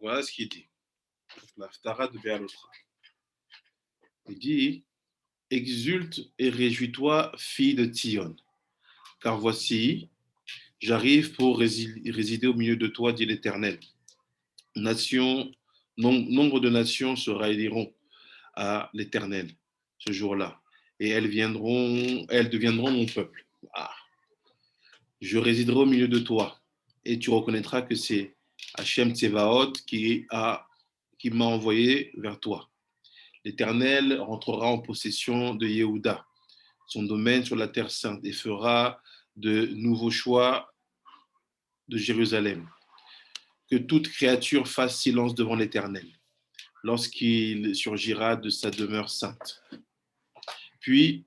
Voilà ce qu'il dit. L'Haftara de Béalotra. Il dit, exulte et réjouis-toi, fille de Tzion, car voici, j'arrive pour résider au milieu de toi, dit l'Éternel. Nation, nombre de nations se rallieront à l'Éternel ce jour-là, et elles deviendront mon peuple. Ah. Je résiderai au milieu de toi, et tu reconnaîtras que c'est Hachem Tsevaot qui m'a envoyé vers toi. L'Éternel rentrera en possession de Yehuda, son domaine sur la terre sainte, et fera de nouveaux choix de Jérusalem. Que toute créature fasse silence devant l'Éternel, lorsqu'il surgira de sa demeure sainte. Puis,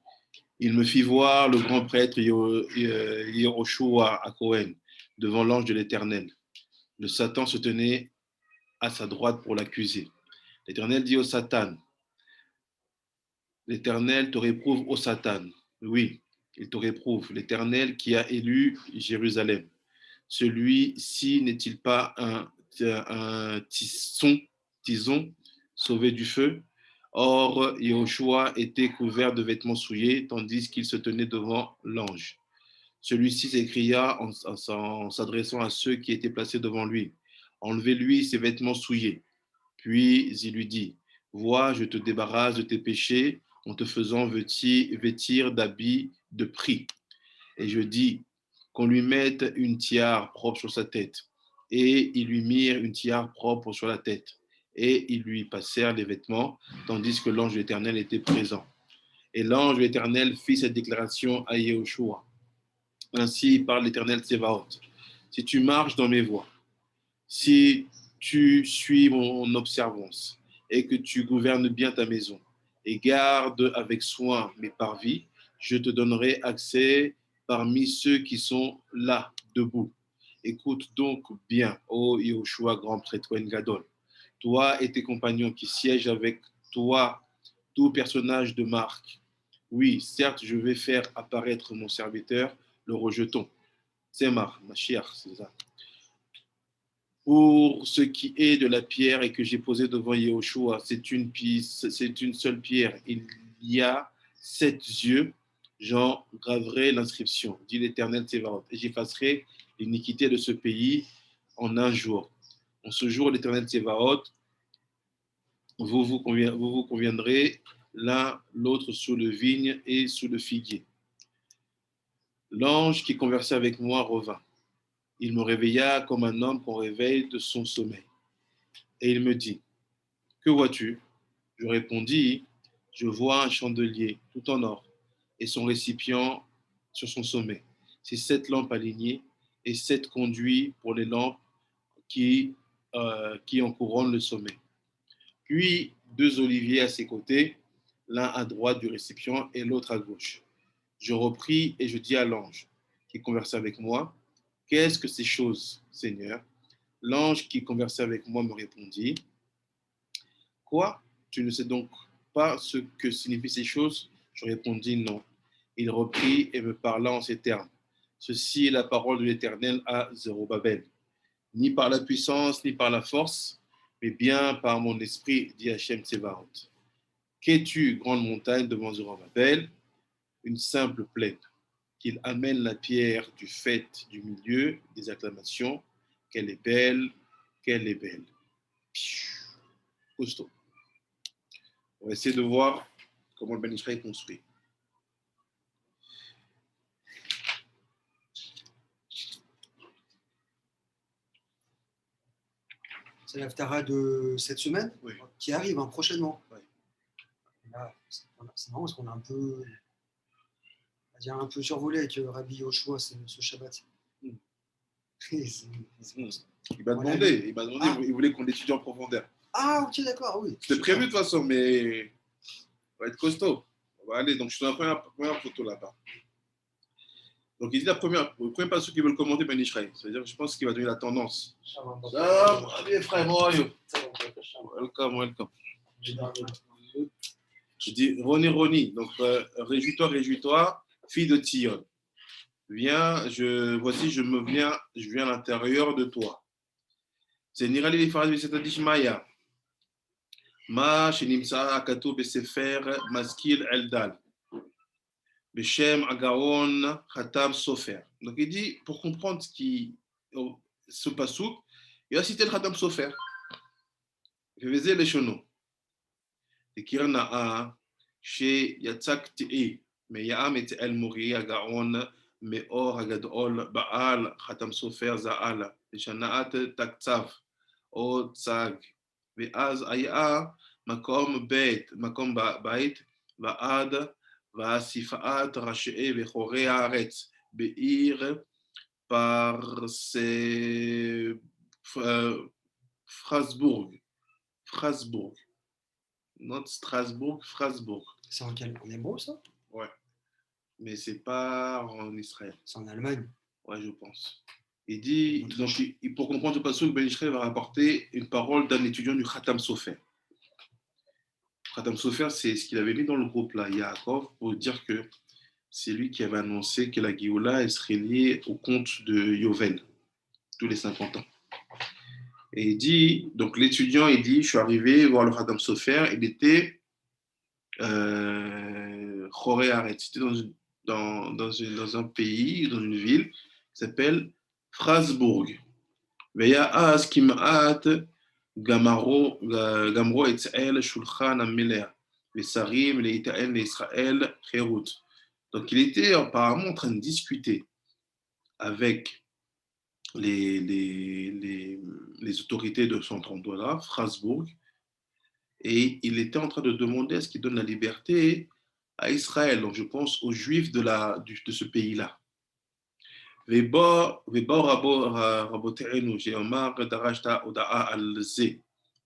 il me fit voir le grand prêtre Yehoshua à Cohen, devant l'ange de l'Éternel. Le Satan se tenait à sa droite pour l'accuser. L'Éternel dit au Satan, l'Éternel te réprouve, ô Satan. Oui, il te réprouve. L'Éternel qui a élu Jérusalem. Celui-ci n'est-il pas un tison sauvé du feu? Or, Yahushua était couvert de vêtements souillés, tandis qu'il se tenait devant l'ange. Celui-ci s'écria en s'adressant à ceux qui étaient placés devant lui. Enlevez-lui ses vêtements souillés. Puis il lui dit, vois, je te débarrasse de tes péchés en te faisant vêtir d'habits de prix. Et je dis qu'on lui mette une tiare propre sur sa tête. Et ils lui mirent une tiare propre sur la tête. Et ils lui passèrent les vêtements, tandis que l'ange de l'Éternel était présent. Et l'ange de l'Éternel fit cette déclaration à Yehoshua. Ainsi parle l'Éternel Tsevaot. Si tu marches dans mes voies, si tu suis mon observance et que tu gouvernes bien ta maison et gardes avec soin mes parvis, je te donnerai accès parmi ceux qui sont là, debout. Écoute donc bien, ô Yahushua, grand prêtre Kohen Gadol, toi et tes compagnons qui siègent avec toi, tout personnage de marque. Oui, certes, je vais faire apparaître mon serviteur, le rejeton. C'est Mashiach, c'est ça. Pour ce qui est de la pierre et que j'ai posée devant Yehoshua, c'est une seule pierre. Il y a 7 yeux. J'en graverai l'inscription, dit l'Éternel Tsevaot, et j'effacerai l'iniquité de ce pays en un jour. En ce jour, l'Éternel Tsevaot, vous conviendrez l'un l'autre sous le vigne et sous le figuier. L'ange qui conversait avec moi revint. Il me réveilla comme un homme qu'on réveille de son sommeil. Et il me dit, que vois-tu? Je répondis, je vois un chandelier tout en or et son récipient sur son sommet. C'est 7 lampes alignées et 7 conduits pour les lampes qui en couronnent le sommet. Puis 2 oliviers à ses côtés, l'un à droite du récipient et l'autre à gauche. Je repris et je dis à l'ange qui conversait avec moi, qu'est-ce que ces choses, Seigneur? L'ange qui conversait avec moi me répondit, quoi? Tu ne sais donc pas ce que signifient ces choses? Je répondis non. Il reprit et me parla en ces termes. Ceci est la parole de l'Éternel à Zérubabel. Ni par la puissance, ni par la force, mais bien par mon esprit, dit Hachem Tsevaot. Qu'es-tu, grande montagne devant Zérubabel? Une simple plaine. Qu'il amène la pierre du fait du milieu des acclamations. Qu'elle est belle, qu'elle est belle. Costaud. On va essayer de voir comment le Ben Israël est construit. C'est l'Haftara de cette semaine, Oui. Qui arrive prochainement. Oui. Là, c'est marrant parce qu'on a un peu survolé avec Rabbi Yoshua ce Shabbat. Mm. C'est Il m'a demandé, il voulait qu'on l'étudie en profondeur. Ah, ok, d'accord, oui. C'était prévu de toute façon, mais on va être costaud. On va aller, donc je suis dans la première photo là-bas. Donc il dit le premier pas ceux qui veulent commenter Ben Israël. C'est-à-dire que je pense qu'il va donner la tendance. Allez frère, welcome, welcome. Je dis Roni, donc réjouis-toi, réjouis-toi, fille de Tzion. Viens, je viens à l'intérieur de toi. זה נראה לי לפרש בסייעתא דשמיא. מה שנמצא כתוב בספר משכיל אלדד, בשם הגאון חתם סופר. Donc il dit, pour comprendre ce pasouk, il a cité le Khatam Sofer. וזה לשונו. דקיר נאה שיצקתי מיעם את אל מורי הגאון מאור הגדול בעל חתם סופר זעלה, לשנאת תקצב או צג, ואז היה מקום בית ועד ואסיפת ראשי וחורי הארץ בעיר פרסבורג. Not Strasbourg, Strasbourg. C'est en hébreu, ça? Ouais. Mais c'est pas en Israël. C'est en Allemagne. Ouais, je pense. Il dit, donc, pour comprendre le passage, Ben Israël va rapporter une parole d'un étudiant du Khatam Sofer. Khatam Sofer, c'est ce qu'il avait mis dans le groupe là, Yaakov, pour dire que c'est lui qui avait annoncé que la Géoula, elle serait liée au compte de Yovel, tous les 50 ans. Et il dit, donc l'étudiant, il dit, je suis arrivé voir le Khatam Sofer, il était Choré Aret, c'était dans un pays, dans une ville qui s'appelle Strasbourg. Veya az kimat gamro etzel shulchan amelea, vesarim leitael Israël cherut. Donc il était apparemment en train de discuter avec les autorités de son endroit-là, Strasbourg, et il était en train de demander à ce qu'il donne la liberté à Israël, donc je pense aux Juifs de ce pays-là. ובו רבותינו שאמר דרשת הודעה על זה,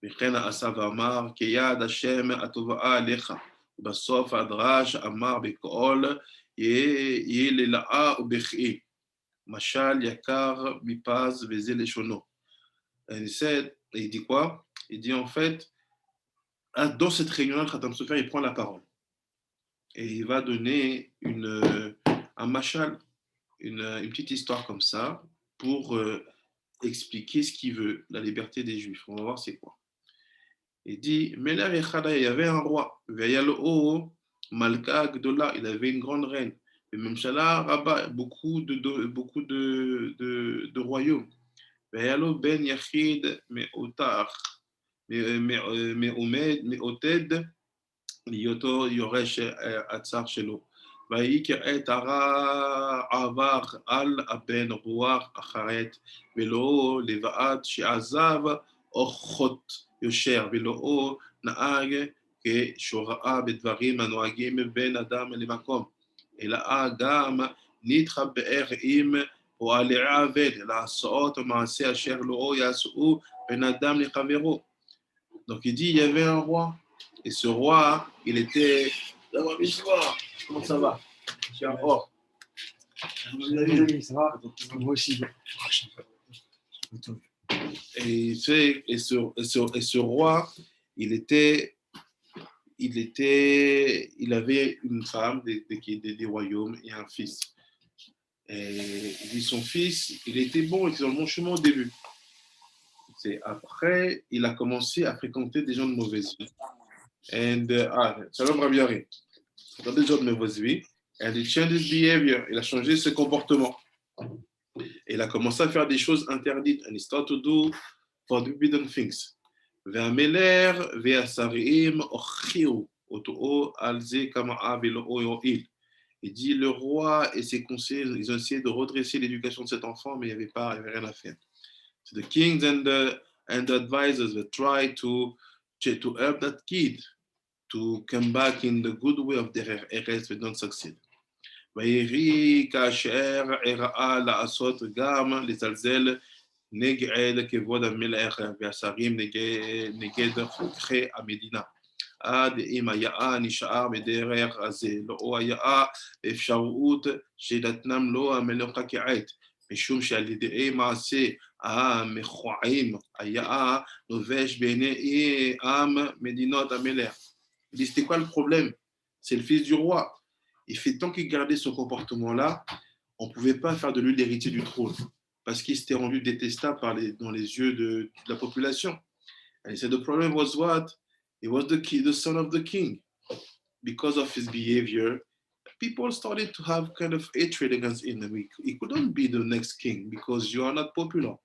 וכן עשה ואמר כיד השם הטובה עליך, ובסוף הדרש אמר בקול יהיה ללאה ובכי, משל יקר מפז וזה לשונו. Il dit quoi? Il dit en fait, dans cette réunion-là, le Khatam Sofer, il prend la parole et il va donner un mashal, une petite histoire comme ça pour expliquer ce qu'il veut, la liberté des Juifs. On va voir c'est quoi. Il dit, Meler Echada, il y avait un roi, Veyalo Malka Gdola, il avait une grande reine, et Memshala Rabba, beaucoup de royaumes. Veyalo Ben Yachid Meotar, Meoted, Yoto Yoresh Atzar Shelo. ויהי כעת עבר על הבן רוח אחרת, ולא לבעד שעזב אורחות יושר, ולא נהג כשוראה בדברים הנוהגים בין אדם למקום, אלא גם נתחבר עם פועלי עוול, לעשות מעשה אשר לא יעשו בין אדם לחברו. Donc il dit, il y avait un roi, et ce roi, il était... Comment ça va? Tiens, or. Ça va? Moi aussi. Et ce roi, il avait une femme des royaumes et un fils. Et il dit son fils, il était bon, il était dans le bon chemin au début. C'est après, il a commencé à fréquenter des gens de mauvaise vie. Salam Rabbi Yari. Dans des gens de mauvaise vie, and he changed his behavior, il a changé ses comportements. Et il a commencé à faire des choses interdites, and he started to do forbidden things. והמלך והשרים הוכיחו אותו על זה כמעה ולא יועיל. Il dit, le roi et ses conseillers, ils ont essayé de redresser l'éducation de cet enfant, mais il n'y avait rien à faire. So the kings and the advisors that tried to help that kid to come back in the good way of their errors, but don't succeed. ויהי כאשר הראה לעשות גם לזלזל נגד כבוד המלך והשרים נגד חוקי המדינה. עד אם היה נשאר בדרך הזה, לא היה אפשרות שנתנם לו המלך כעת, משום שעל ידי מעשה המכוערים היה לובש בעיני עם מדינות המלך. Il dit, c'était quoi le problème? C'est le fils du roi. Il fait tant qu'il gardait ce comportement-là, on ne pouvait pas faire de lui l'héritier du trône. parce qu'il s'était rendu détestable dans les yeux de la population. And he said the problem was what? He was the son of the king. Because of his behavior, people started to have kind of hatred against him. He couldn't be the next king because you are not popular.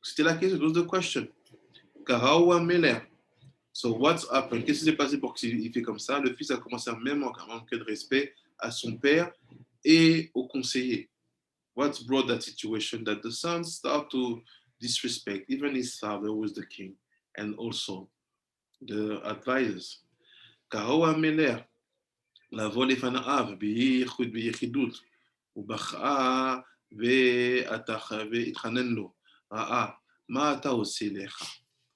C'était la question, it was the question. Karawa Meler. So what's happened? Qu'est-ce qui s'est passé pour qu'il fait comme ça? Le fils a commencé à même manquer de respect à son père et aux conseillers. What's brought that situation? That the son start to disrespect even his father, who was the king, and also the advisors. Karawa Meler. לבוא לפניו ביחידות, ובכה והתחנן לו, ראה, מה אתה עושה לך?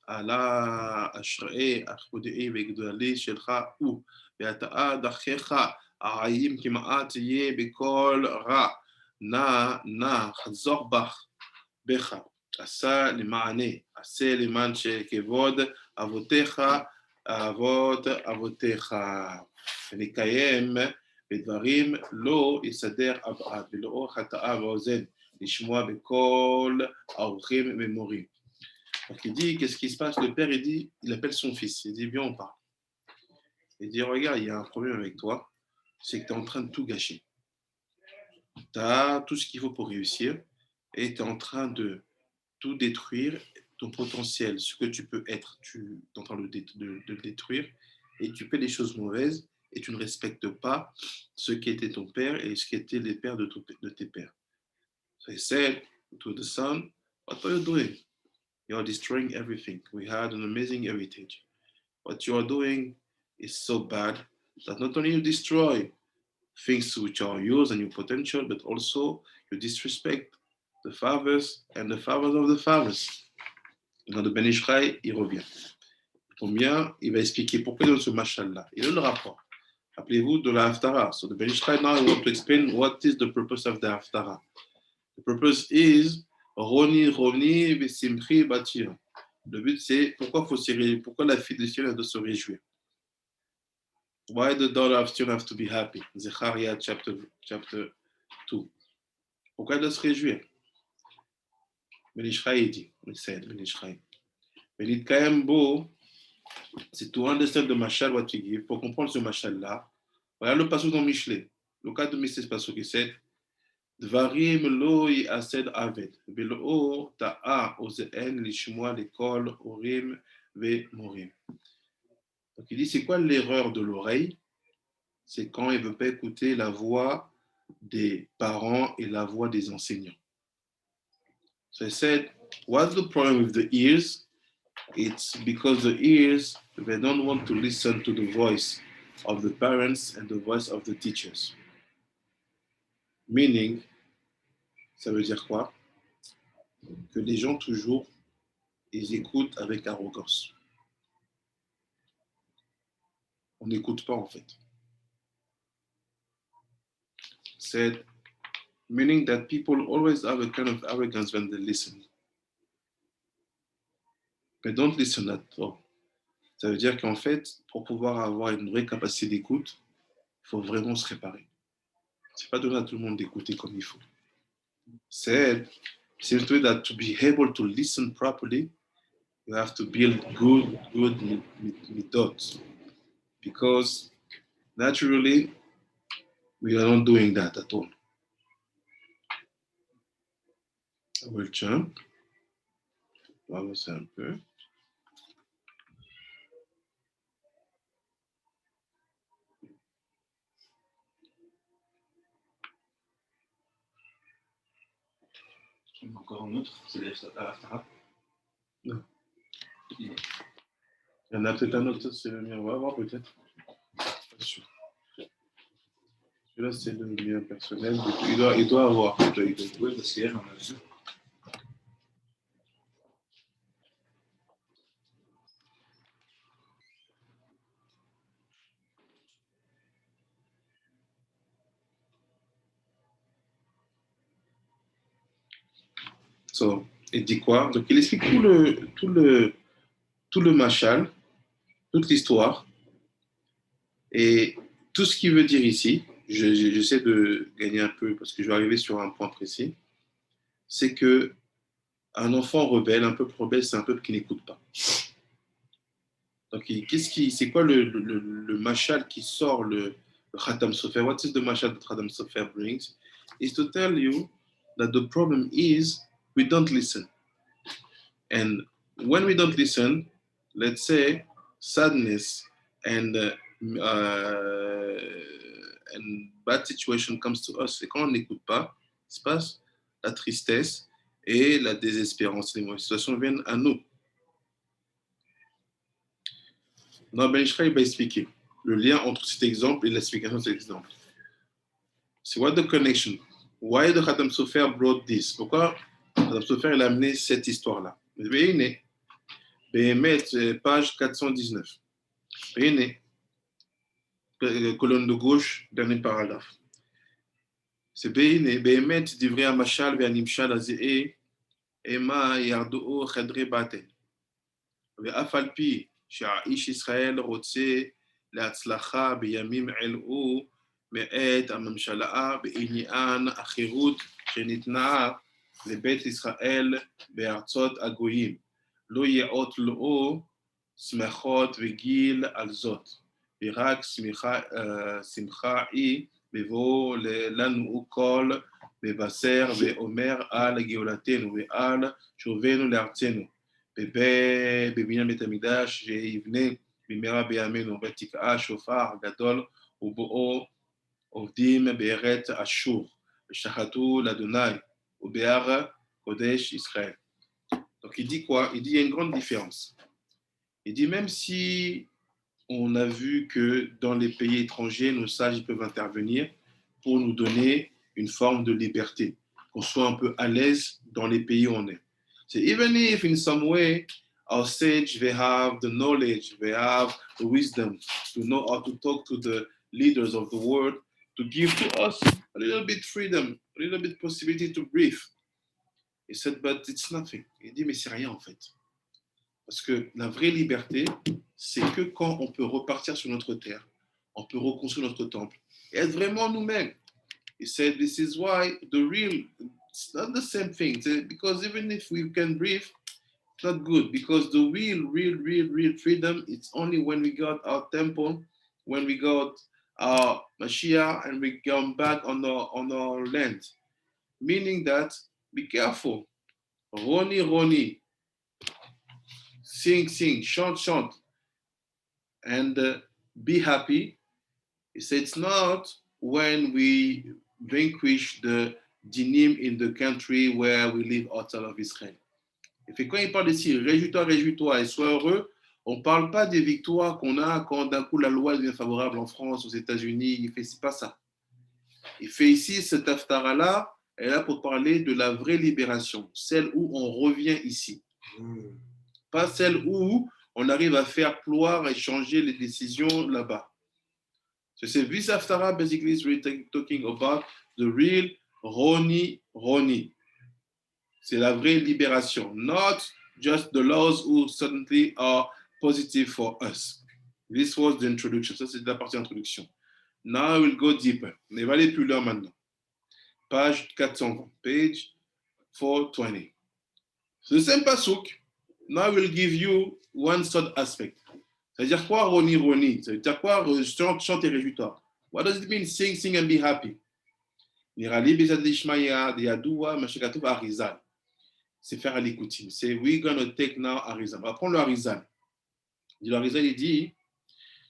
עלה אשרי אחודי וגדולי שלך הוא, ואתה דרכיך הרעים כמעט תהיה בכל רע, נא חזור בך, עשה למענה, עשה למען שכבוד אבותיך, אבות אבותיך. ונקיים בדברים לא יסדר אבעד ולאור חטאה ואוזן לשמוע בכל האורחים ומורים. Donc il dit, qu'est-ce qui se passe? Le père, il appelle son fils, il dit, viens, on parle. Il dit, regarde, il y a un problème avec toi, c'est que tu es en train de tout gâcher. Tu as tout ce qu'il faut pour réussir et tu es en train de tout détruire, ton potentiel, ce que tu peux être, tu es en train de le détruire et tu fais des choses mauvaises et tu ne respectes pas ce qui était ton père et ce qui étaient les pères de tes pères. So he said to the son, what are you doing? You are destroying everything. We had an amazing heritage. What you are doing is so bad that not only you destroy things which are yours and your potential, but also you disrespect the fathers and the fathers of the fathers. Dans le Ben Ishraï, il revient. Combien il va expliquer pourquoi dans ce mashal-là. Il a le rapport. Rappelez-vous de la Haftarah. So the Ben Ishraï now I want to explain what is the purpose of the Haftarah. The purpose is Roni Vesimchi Batir. Le but c'est pourquoi la fille de Sion doit se réjouir. Why the daughter of Sion have to be happy? Zechariah chapter 2. Pourquoi elle doit se réjouir? Ben Ishraï dit, we said Ben Ishraï. Ben Itkayem Bo, c'est to understand the mashal what we give, pour comprendre ce mashal-là. Voilà le passage dans Michelet. Le cas de Michelet, c'est passage qui c'est Dvarim lo yased aved, velo ta'a oze'en lishmoa l'école orim ve morim. Donc il dit, c'est quoi l'erreur de l'oreille? C'est quand il ne veut pas écouter la voix des parents et la voix des enseignants. So I said, what's the problem with the ears? It's because the ears, they don't want to listen to the voice of the parents and the voice of the teachers. Meaning, ça veut dire quoi? Que les gens toujours, ils écoutent avec arrogance. On n'écoute pas en fait. Said, meaning that people always have a kind of arrogance when they listen. But don't listen at all. Ça veut dire qu'en fait, pour pouvoir avoir une vraie capacité d'écoute, il faut vraiment se réparer. C'est pas donné à tout le monde d'écouter comme il faut. Said, seems to me that to be able to listen properly, you have to build good methods. Because naturally, we are not doing that at all. I will jump. On va avancer un peu. Encore un autre, c'est l'Aftara. Non. Il y en a peut-être un autre, c'est le mien. On va voir peut-être. Pas sûr. Celui-là, c'est le mien personnel. Il doit avoir. Oui, parce qu'hier, on a vu. So, il dit quoi? Donc, il explique tout le mashal, toute l'histoire, et tout ce qu'il veut dire ici. J'essaie de gagner un peu parce que je vais arriver sur un point précis. c'est que un enfant rebelle, un peuple rebelle, c'est un peuple qui n'écoute pas. Donc, c'est quoi le mashal qui sort le Khatam Sofer? What is the mashal that Khatam Sofer brings? Is to tell you that the problem is we don't listen. And when we don't listen, let's say sadness and uh, and bad situation comes to us. Et quand on n'écoute pas, il se passe la tristesse et la désespérance. Les mauvaises situations viennent à nous. Non, Ben Ishraï va expliquer le lien entre cet exemple et l'explication de cet exemple. C'est what the connection? Why the Khatam Sofer brought this? Pourquoi Khatam Sofer a amené cette histoire-là? Page 419. Colonne de gauche, dernier paragraphe. C'est Behemet, divrei המashal והנמשל הזה, המה ירדו חדרי בטן. ואף על פי שהאיש ישראל רוצה להצלחה בימים אלו מאת הממשלה בעניין החירות שניתנה לבית ישראל בארצות הגויים. לא יאות לו שמחות וגיל על זאת, ורק שמחה היא בבוא לנו כל מבשר ואומר על גאולתנו ועל שובנו לארצנו. בבניין בית המקדש שיבנה במהרה בימינו, ותקעה שופר גדול ובואו עובדים בארץ אשור, ושחטו לאדוני ובהר קודש ישראל. Donc il dit quoi? Il dit il y a une grande différence. Il dit même si on a vu que dans les pays étrangers, nos sages peuvent intervenir pour nous donner une forme de liberté, qu'on soit un peu à l'aise dans les pays où on est. So even if in some way our sage, they have the knowledge, they have the wisdom to know how to talk to the leaders of the world, to give to us a little bit freedom, a little bit possibility to breathe. He said, but it's nothing. Il dit, mais c'est rien en fait. Parce que la vraie liberté, c'est que quand on peut repartir sur notre terre, on peut reconstruire notre temple et être vraiment nous-mêmes. He said, this is why the real, it's not the same thing. Because even if we can breathe, it's not good. Because the real freedom, it's only when we got our temple, when we got our Mashiach, and we come back on our land. Meaning that, be careful. Roni. Sing, chant, and be happy. He said it's not when we vanquish the dinim in the country where we live outside of Israel. Et fait, quand il parle ici, réjouis-toi et sois heureux, on ne parle pas des victoires qu'on a quand d'un coup la loi devient favorable en France, aux États-Unis. Il fait, c'est pas ça. Il fait ici cette haftara-là, elle est là pour parler de la vraie libération, celle où on revient ici. Pas celle où on arrive à faire ploire et changer les décisions là-bas. So this haftara basically is really talking about the real Roni. C'est la vraie libération, not just the laws who suddenly are positive for us. This was the introduction. Ça, c'est la partie introduction. Now we'll go deeper. On va aller plus loin maintenant. Page 420. Page 420. The same pasuk. Now we'll give you one third aspect. Ça veut dire quoi, Roni? Ça veut dire quoi, chante et réjouis-toi? What does it mean, sing and be happy? Nirali bezad lishmaya diadoua mashakatov arizal. C'est faire à l'écoutine. C'est we're gonna take now Arizal. On va prendre le Arizal. Le Arizal, il dit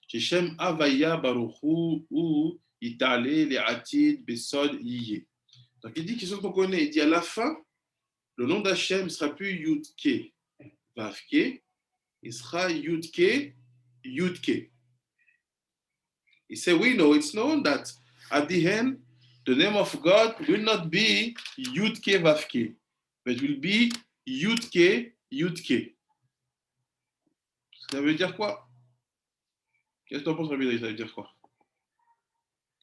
Shechem Avaya Baruchu ou Itale le Atid Besod Yiye. Donc il dit qu'ils sont qu'on connaît. Il dit à la fin, le nom d'Hachem ne sera plus Yudke Vavke, il sera Yudke. He said, we know, it's known that at the end, the name of God will not be Yudke Vavke, but will be Yudke. Ça veut dire quoi? Qu'est-ce que tu en penses, Rabbi? Ça veut dire quoi?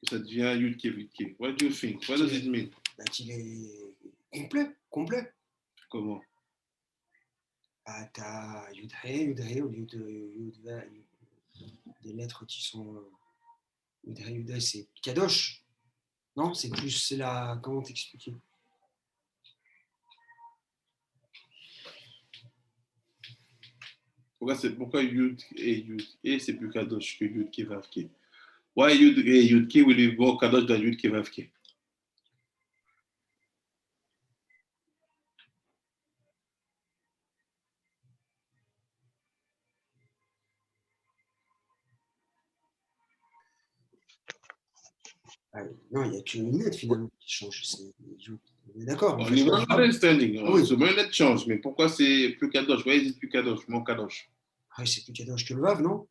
Que ça devient Yudke. What do you think? What does it mean? Qu'il est complet. Comment? Ah, t'as Yudhe, au lieu de Yudhe, des lettres qui sont Yudhe, c'est Kadosh. Non, c'est la. Comment t'expliquer? Pourquoi Yud et c'est plus Kadosh que Yud qui Vavke? Why Yud et Yud qui will be more Kadosh than Yud qui Vavke? Ah, non, il n'y a qu'une lettre finalement qui change. On est d'accord. En On fait, est le vraiment Vav, understanding. ah oui, Ce même lettre change, mais pourquoi c'est plus Kadosh? Why is it plus Kadosh? More Kadosh? ah oui, c'est plus Kadosh que le Vav, non?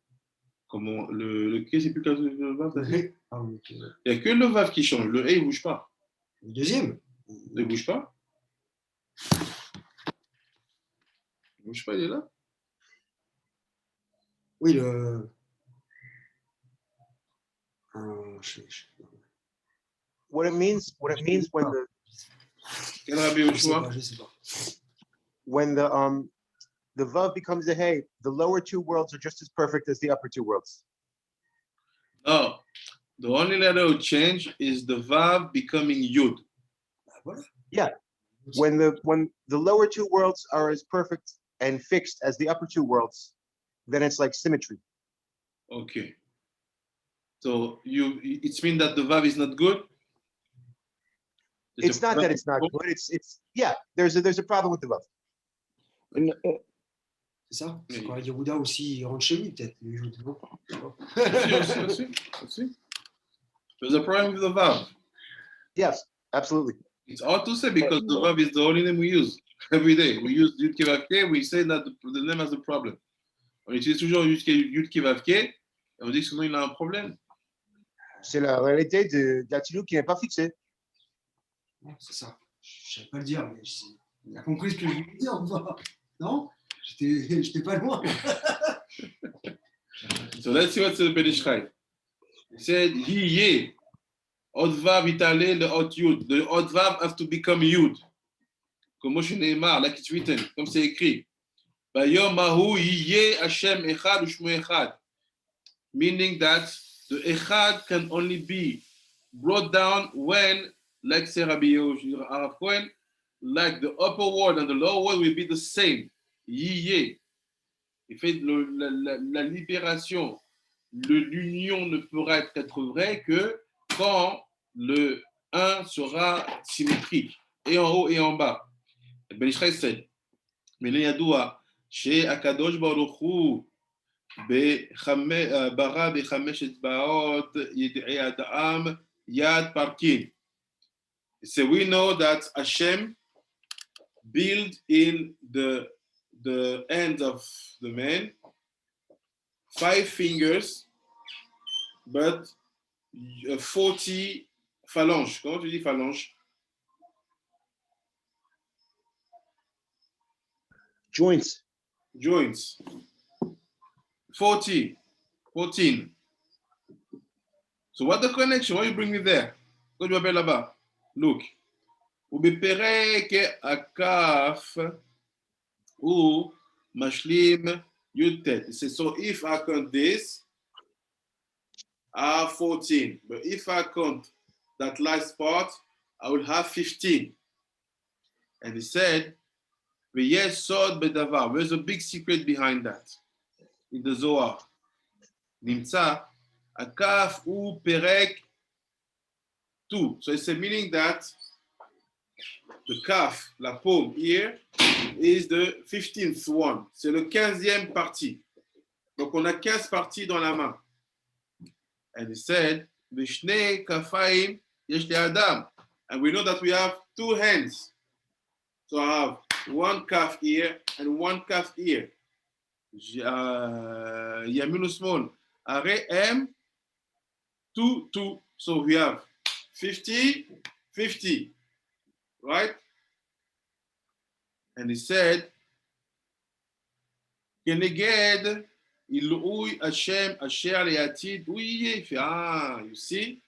Comment le qui c'est plus Kadosh que le Vav, t'as dit? Ouais. Ah oui, ok. Il n'y a que le Vav qui change. Le E, il ne bouge pas. Le deuxième? Il ne bouge pas. Il ne bouge pas, il est là. Oui, le. What it means when the Quel Rabbi Je sais Yoshua? pas, je sais pas. when the vav becomes a hey, the lower two worlds are just as perfect as the upper two worlds. No. The only letter will change is the Vav becoming Yud. Bah, voilà. Yeah. When the lower two worlds are as perfect and fixed as the upper two worlds, then it's like symmetry. Okay. So it means that the Vav is not good? It's not that it's not good. It's yeah. There's a problem with the vav. C'est ça? Oui. Quand Yehuda aussi il rentre chez lui, peut-être. Aussi. There's a problem with the Vav. Yes, absolutely. It's hard to say because the Vav is the only name we use every day. We use Yud Kevavke, we say that the name has a problem. On utilise toujours Yud Kevavke et on dit que sinon il a un problème. C'est la réalité de d'Atilou qui n'est pas fixée. C'est ça. Je ne savais pas le dire, mais il a compris ce que je voulais dire, non? J'étais pas loin. So let's see what the Ben Ish Chai. He said, Ye, Od Vav itale le Od Yud. The Od Vav has to become Yud. Comme Moshe Neymar, like it's written, comme c'est écrit. Bayom Mahu Ye Hashem Echad Ushmu Echad. Meaning that the Echad can only be brought down when, like say Rabbi Arav Cohen, like the upper world and the lower world will be the same. Ye. Il fait la libération, l'union ne pourra être vraie que quand le 1 sera symétrique, et en haut et en bas. Ben Ish Chai said, מן הידוע שהקדוש ברוך הוא ברא בחמש אצבעות ידעי האדם יד פרקים. So we know that Hashem built in the end of the man 5 fingers, but 40 phalanges. Comment tu dis phalanges? Joints. 14. So what the connection? Why you bring me there? Pourquoi tu m'appelles là-bas? Look. ובפרק הכף הוא משלים י"ט. So if I count this, I have 14. But if I count that last part, I will have 15. And he said, ויש סוד בדבר. There's a big secret behind that. In the Zohar. נמצא, הכף הוא פרק 2. So it's a meaning that the calf, la paume here, is the 15th one. C'est le 15e partie. Donc on a 15 parties dans la main. And he said, Vishnei kafaim yesh adam. And we know that we have 2 hands. So I have one calf here and one calf here. Yamin small. Are M 2, 2. So we have 50, 50. Right? And he said, Keneged Ilui Hashem Asher Leatid. You see,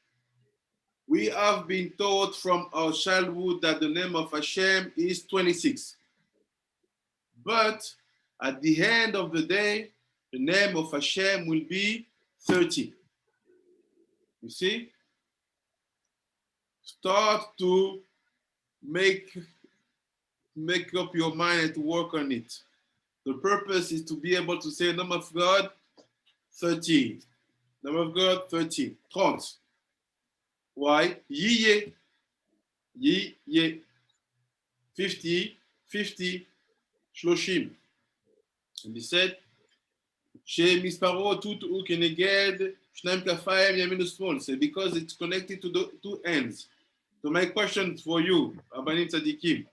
we have been taught from our childhood that the name of Hashem is 26. But at the end of the day, the name of Hashem will be 30. You see? Start to make up your mind and to work on it. The purpose is to be able to say number of God, 13. Number of God, 13. 30. Why? Yiye. Yiye. 50. 50. Shloshim. And he said, שמספרו תות הוא כנגד שניים כפיים ימין ושמאל. So because it's connected to the two ends. So my question for you, Rabbanim Tzadikim,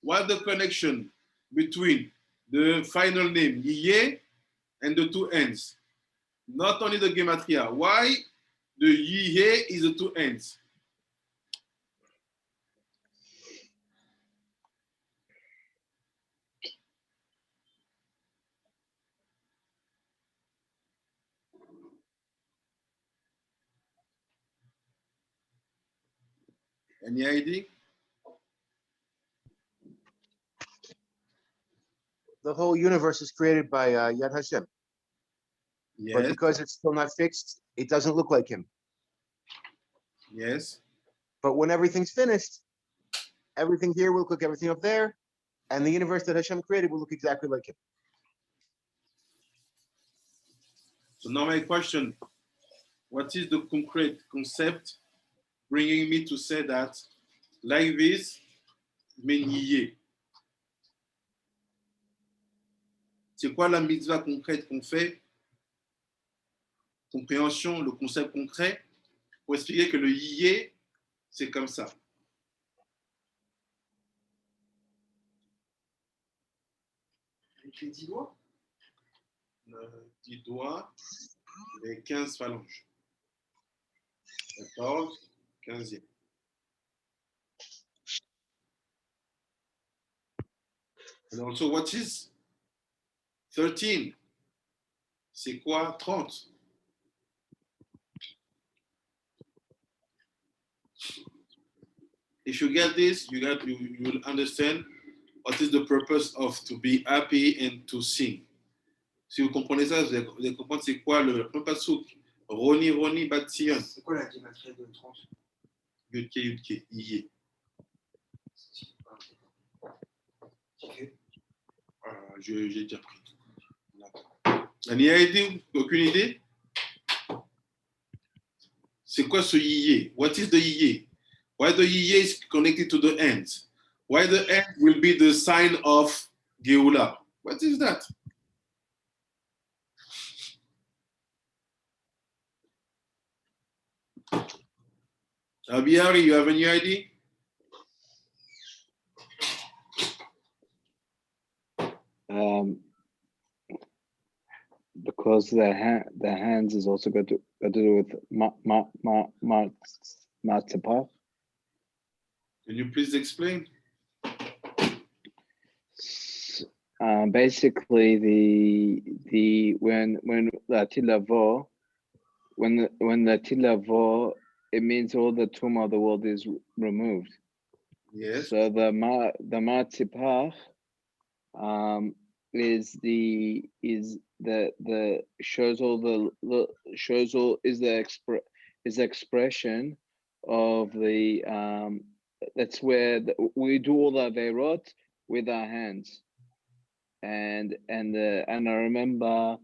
what's the connection between the final name Yiyeh and the two ends? Not only the gematria. Why the Yiyeh is the two ends? Any idea? The whole universe is created by Yad Hashem. But Yes. because it's still not fixed, it doesn't look like him. Yes. But when everything's finished, everything here will look like everything up there, and the universe that Hashem created will look exactly like him. So now my question, what is the concrete concept bringing me to say that like this, Yiyeh? C'est quoi la mitzvah concrète qu'on fait? Compréhension, le concept concret, pour expliquer que le Yiyeh, c'est comme ça. Avec les 10 doigts. 10 doigts et 15 phalanges. 14, 15e. And also, what is 13? C'est quoi 30? If you get this, you will understand what is the purpose of to be happy and to sing. Si vous comprenez ça, vous allez comprendre c'est quoi le pasuk. Roni, Roni, Bat Sion. C'est quoi la gématrie de 30? Yudke, Yudke, Yiyeh. Ok. J'ai déjà pris. Any idea? Aucune idée? C'est quoi ce Yiyeh? What is the Yiyeh? Why the Yiyeh is connected to the end? Why the end will be the sign of Geula? What is that? Abiyari, you have any idea? Because the hands is also got to do with Matzapach. Can you please explain? Basically, the when the tilavo, when the tilavo, it means all the tumor of the world is removed. Yes. So the Matzapach is the shows all is the expression of the that's where we do all the averot with our hands, and I remember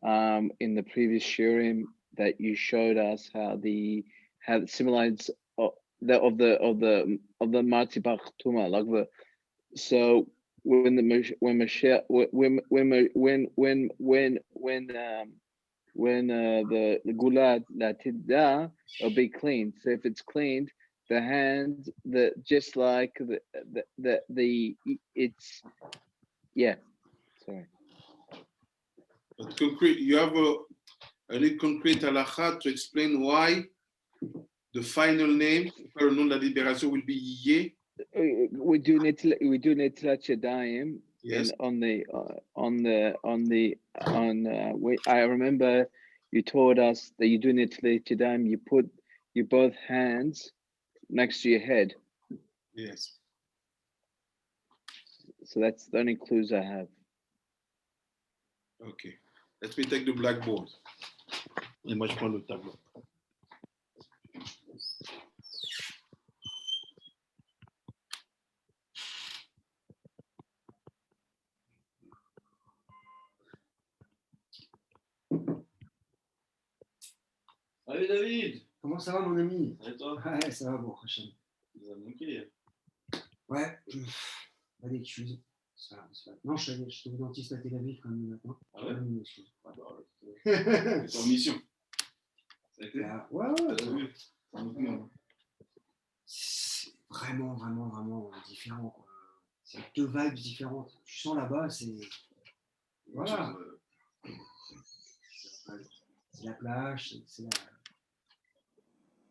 in the previous shiurim that you showed us how the symbolize of the Matzipach Tuma, like the so when the gulad latida will be cleaned. So if it's cleaned, the hand, just like the it's sorry. But concrete, you have any concrete halakha to explain why the final name, le nom de la libération, will be Yiyeh? We do Netilat Yadayim. Yes. I remember you told us that you do Netilat Yadayim. You put your both hands next to your head. Yes. So that's the only clues I have. Okay. Let me take the blackboard. Et moi, je prends le tableau. Salut David. Comment ça va, mon ami? Et toi? Ouais, ça va, bon, prochain. Tu nous as manqué. Ouais, pas d'excuses. Non, je suis au dentiste à Tel Aviv quand même maintenant. Ah ouais? Une excuse. Ouais. T'es en mission. Ça a été? Ouais, T'as vu? C'est un autre monde. c'est vraiment différent, quoi. C'est deux vibes différentes. Tu sens là-bas, c'est. Voilà. C'est la plage, c'est la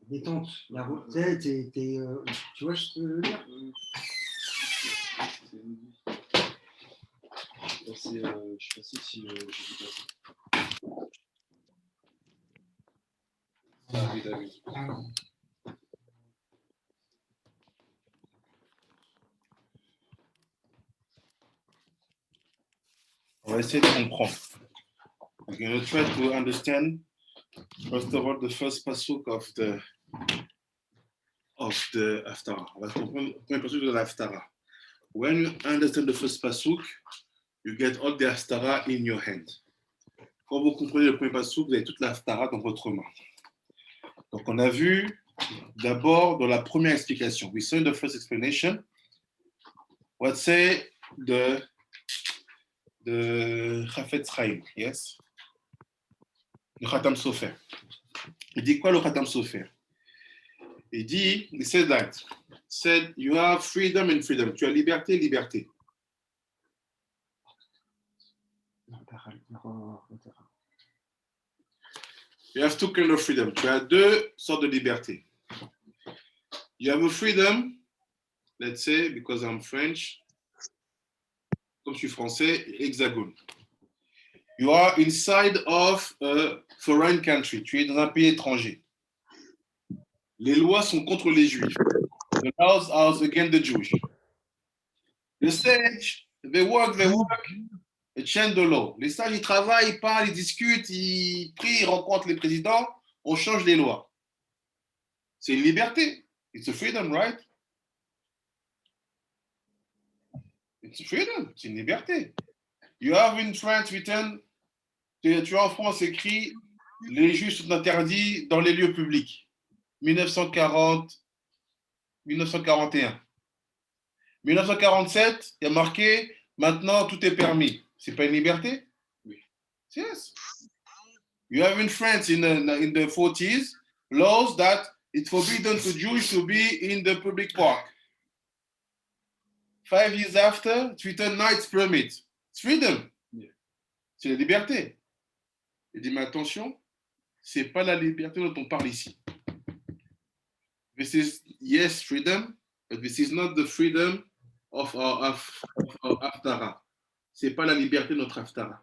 détente. La route, tu sais, tu vois, je peux le dire. Je suis passé si j'ai passé. David. On va essayer de comprendre. We're going to try to understand, first of all, the first pasuk of the Haftarah. On va comprendre le premier pasuk de la Haftarah. When you understand the first pasuk, you get all the Haftarah in your hand. Quand vous comprenez le premier pasuk, vous avez toute la Haftarah dans votre main. Donc, on a vu d'abord dans la première explication. We saw in the first explanation what say the Chafetz Chaim, yes? Le Khatam Sofer. Il dit quoi le Khatam Sofer? Il dit, he said that. Said, you have freedom and freedom. Tu as liberté, liberté. You have two kinds of freedom. Tu as deux sortes de liberté. You have a freedom, let's say, because I'm French, comme je suis français, hexagone. You are inside of a foreign country. Tu es dans un pays étranger. Les lois sont contre les Juifs. The laws are against the Jewish. The sage, they work, they change the law. Les sages, ils travaillent, ils parlent, ils discutent, ils prient, ils rencontrent les présidents, on change les lois. C'est une liberté. It's a freedom, right? It's a freedom. C'est une liberté. You have in France written, tu as en France écrit, les juifs sont interdits dans les lieux publics. 1940, 1941. 1947, il y a marqué, maintenant tout est permis. C'est pas une liberté? Oui. Yes. You have in France in the 40s laws that it's forbidden to Jews to be in the public park. 5 years after, it's written now it's permit. It's freedom. Yeah. C'est la liberté. Il dit, mais attention, c'est pas la liberté dont on parle ici. This is, yes, freedom, but this is not the freedom of our Haftarah. C'est pas la liberté de notre Haftarah.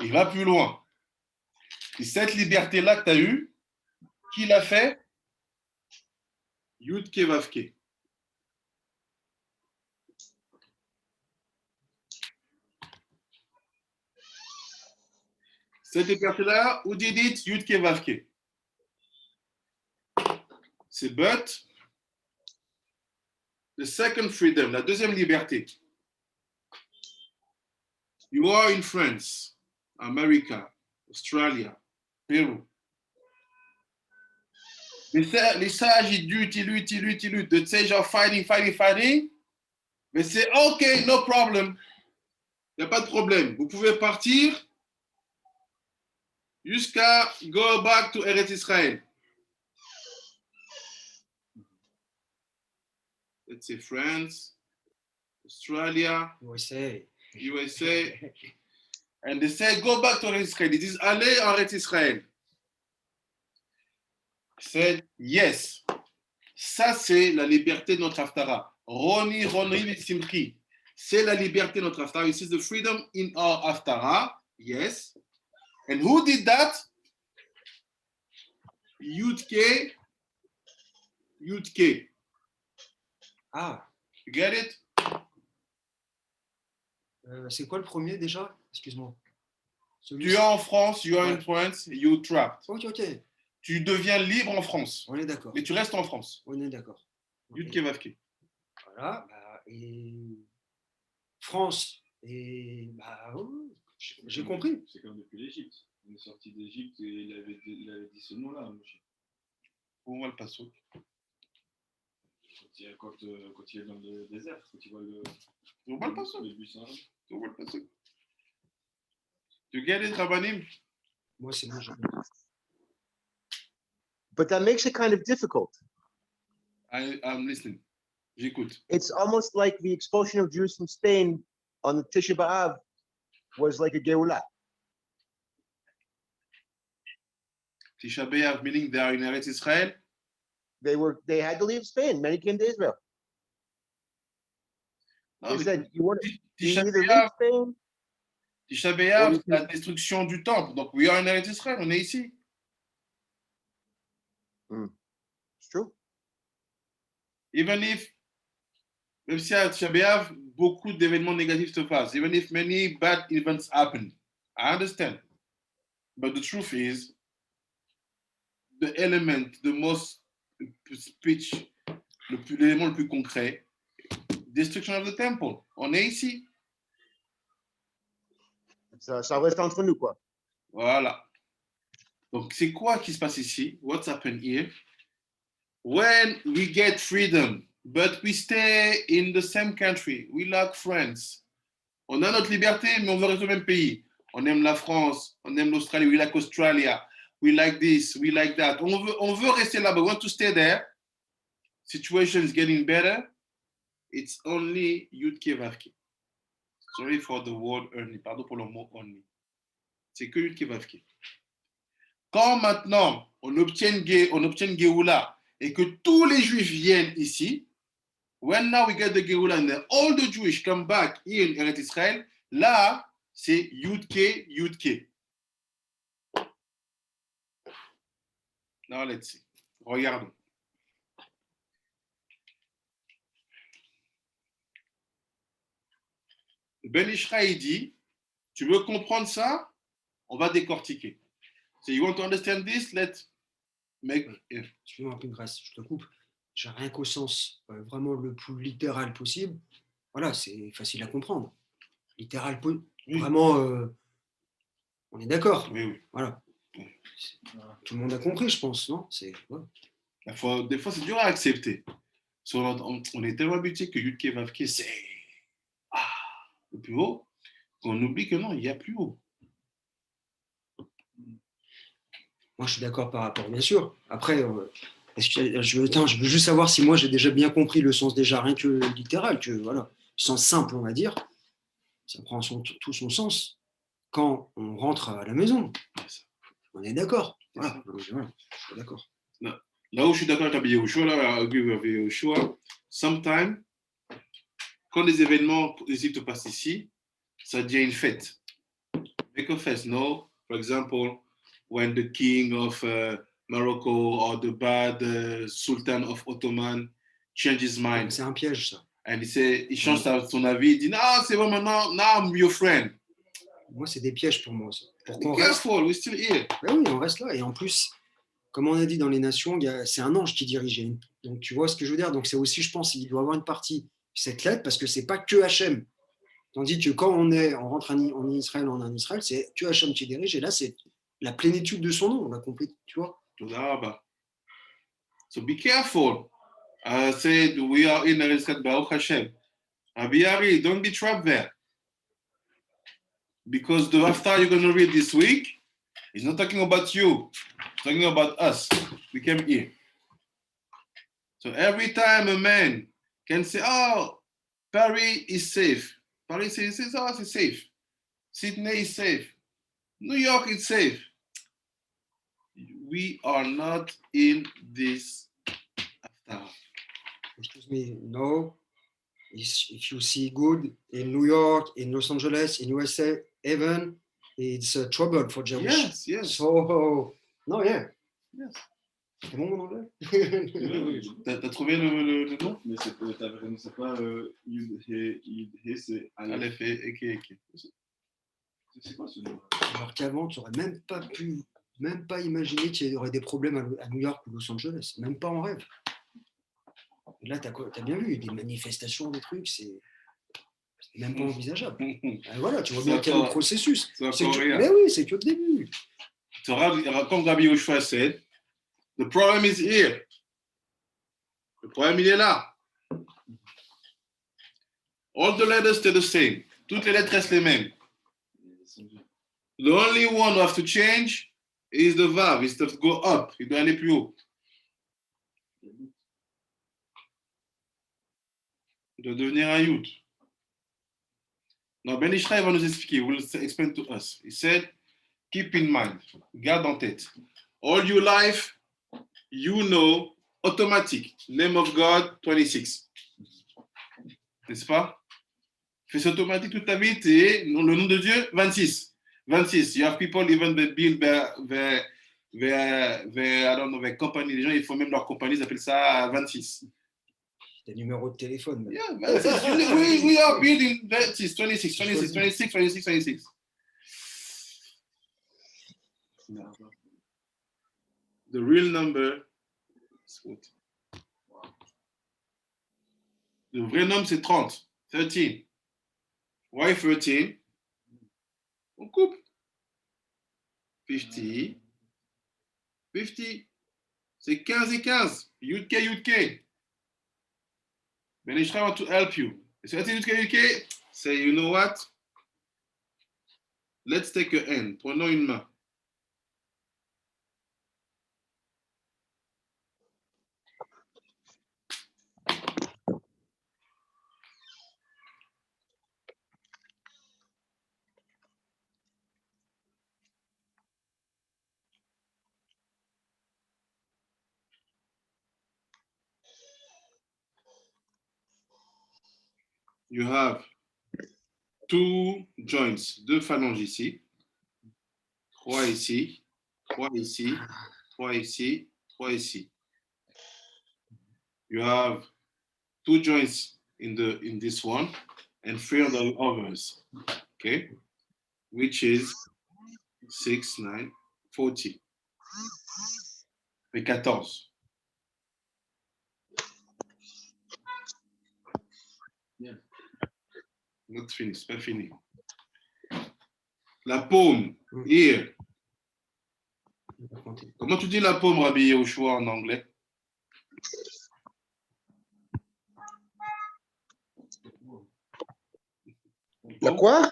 Il va plus loin. Et cette liberté-là que tu as eue, qui l'a fait? Yud Ke Vav Ke. Cette liberté-là, who did it? Yud Ke Vav Ke. C'est but. The second freedom, la deuxième liberté. You are in France, America, Australia, Peru. Les sages, ils luttent. The sage are fighting. Mais c'est OK, no problem. Il n'y a pas de problème. Vous pouvez partir jusqu'à go back to Eretz Israël. Let's say France, Australia, USA. And they say, go back to Eretz Israël. Ils disent, allez en Eretz Israël. He said, yes. Ça, c'est la liberté de notre Haftarah. Roni Simchi. C'est la liberté de notre Haftarah. This is the freedom in our Haftarah. Yes. And who did that? Yud Ke. Ah. You get it? C'est quoi le premier déjà? Excuse-moi. Tu es en France, you are in France, you trapped. Ok. Tu deviens libre en France. On est d'accord. Mais tu restes en France. On est d'accord. Yud Ke Vav Ke. Voilà. Et France. Et J'ai compris. C'est comme depuis l'Égypte. On est sorti d'Égypte et il avait dit ce nom-là. Où on voit le passouk quand il est dans le désert, quand il voit on voit le passouk. On voit le passouk. Tu get it, Rabbanim? Moi, c'est bon. But that makes it kind of difficult. I'm listening. J'écoute. It's almost like the expulsion of Jews from Spain on the Tisha B'Av was like a Geulah. Tisha B'Av, meaning they are in Eretz Israel? They had to leave Spain. Many came to Israel. They said, you Tisha either leave Spain. Tisha B'Av, c'est la destruction du temple. Donc, we are in Eretz Israel, on est ici. It's true. Even if, même si à Tisha B'Av, beaucoup d'événements négatifs se passent, even if many bad events happen, I understand. But the truth is, the element, the most speech, l'élément le plus concret, destruction of the temple. On est ici. Ça reste entre nous, quoi. Voilà. Donc, c'est quoi qui se passe ici? What's happened here? When we get freedom, but we stay in the same country, we lack friends. On a notre liberté, mais on veut rester au même pays. On aime la France, on aime l'Australie, we like Australia, we like this, we like that. On veut rester là-bas, we want to stay there. Situation is getting better. It's only Yudke Vavke. Sorry for the word only. Pardon pour le mot only. C'est que Yudke Vavke. Quand maintenant on obtient Géoula et que tous les Juifs viennent ici, when now we get the Géoula and all the Jewish come back here in Eretz Israel, là c'est Yudke, Yudke. Now let's see. Regardons. Ben Ishraï dit, tu veux comprendre ça? On va décortiquer. So you want to understand this? Let's make... Excuse-moi un peu de grâce, je te coupe. J'ai rien qu'au sens vraiment le plus littéral possible. Voilà, c'est facile à comprendre. Littéral, vraiment, on est d'accord. Oui. Voilà. Tout le monde a compris, je pense, non? Ouais. Des fois, c'est dur à accepter. On est tellement habitué que Yudke Vavke, c'est le plus haut, qu'on oublie que non, il y a plus haut. Moi, je suis d'accord par rapport, bien sûr. Après, je veux juste savoir si moi, j'ai déjà bien compris le sens déjà, rien que littéral, que voilà, sens simple, on va dire. Ça prend tout son sens quand on rentre à la maison. On est d'accord. Voilà, je suis d'accord. Là où je suis d'accord avec Yoshua, sometimes, quand les événements positifs te passent ici, ça devient une fête. Make a fest, no? For example, when the king of Morocco or the bad sultan of Ottoman changes his mind. C'est un piège, ça. And il change son avis, il dit, non, c'est bon maintenant, now I'm your friend. Moi, c'est des pièges pour moi. Ça. Pour qu'on reste. We're still here. Ben oui, on reste là. Et en plus, comme on a dit dans les nations, c'est un ange qui dirige. Donc, tu vois ce que je veux dire? Donc, c'est aussi, je pense, il doit avoir une partie, cette lettre, parce que c'est pas que Hachem. Tandis que quand on rentre en Israël, c'est que Hachem qui dirige. Et là, c'est la plénitude de son nom. On l'a compris, tu vois? So be careful. I said we are in Eretz Baruch Hashem. Abiyari, don't be trapped there. Because the haftarah you're going to read this week is not talking about you. It's talking about us. We came here. So every time a man can say, oh, Paris is safe. Paris says, oh, it's safe. Sydney is safe. New York is safe. We are not in this haftarah. Excuse me, no. If you see good in New York, in Los Angeles, in USA, even it's trouble for Jewish. Yes. So, no, yeah. Yes. C'est bon mon anglais? T'as trouvé le nom? Mais c'est pas Yud-He, c'est Aleph et Eke. C'est quoi ce nom? Alors qu'avant, tu n'aurais même pas imaginé qu'il y aurait des problèmes à New York ou Los Angeles. Même pas en rêve. Et là, tu as bien vu, des manifestations, des trucs, c'est C'est même pas envisageable. Voilà, tu vois C'est bien qu'il y a le encore- processus. c'est C'est encore que- rien. mais oui, c'est que le début. So comme Rabbi Yoshua said, the problem is here. Le problème, il est là. All the letters stay the same. Toutes les lettres restent les mêmes. The only one who has to change is the vav. It's to go up. Il doit aller plus haut. Il doit devenir un yud. Now, Ben Ishraï va nous expliquer. He will explain to us. He said, keep in mind, garde en tête. All your life, you know, automatic. Name of God, 26. N'est-ce pas? Fais automatique toute ta vie, et le nom de Dieu, 26. 26. You have people even that build their I don't know, their company. Les gens, ils font même leur compagnie, ils appellent ça 26. Des numéros de téléphone. Même. Yeah, 26. We are building 26, 26, 26, 26, 26, 26. The real number is what? Le vrai nombre, c'est 30. 13. Why 13? On coupe. 50. 50. C'est 15 et 15. Yud K, Yud K. Ben Ishra want to help you. So Yud K, Yud K. Say, you know what? Let's take a hand. Prenons une main. You have two joints, deux phalanges ici, 3 ici, 3 ici, 3 ici, 3 ici. You have two joints in this one and 3 on the others, okay? Which is 6, 9, 40. Et 14. Yeah. Not finished, pas fini. La paume, here. Comment tu dis la paume, Rabbi Yehoshua, en anglais? La quoi?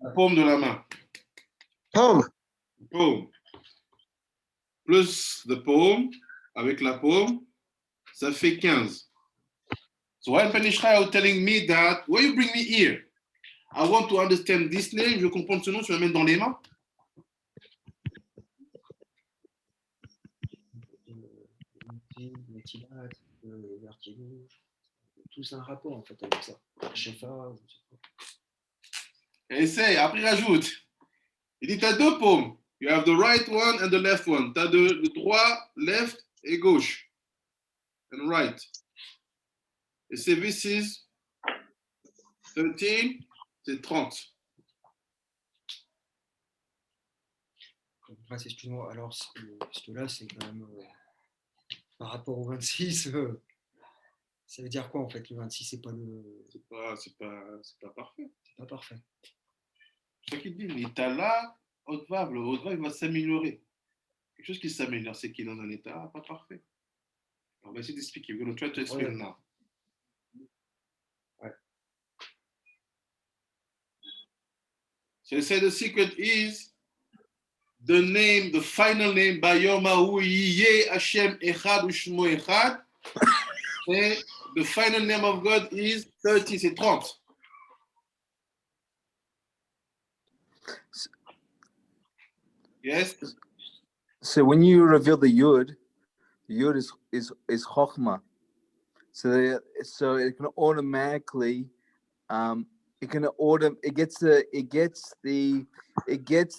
La paume de la main. Palm. Paume. Plus the paume, avec la paume, ça fait 15. So while Ben Ishrael telling me that, why you bring me here? I want to understand this name, je comprends ce nom, tu m'amènes dans les mains. Tout c'est un rapport en fait avec ça. Shefa, Essaye, après rajoute. Il dit, tu as deux paumes. You have the right one and the left one. Tu as le droit, left et gauche. And right. Et c'est this is 13, c'est 30. excuse-moi, alors parce que là c'est quand même par rapport au 26, ça veut dire quoi en fait le 26 c'est pas le. C'est pas parfait. C'est pas parfait. C'est ça qu'il dit, mais tu as là, le haut-vav, il va s'améliorer. Quelque chose qui s'améliore, c'est qu'il est dans un état pas parfait. On va essayer d'expliquer. We're going to try to explain now. Ouais. So he said the secret is the name, the final name, Bayomahu Yeh Hashem Echad Ushmo Echad. And the final name of God is 30, c'est 30. Yes? So when you reveal the yud is chokhmah. So it can automatically it gets the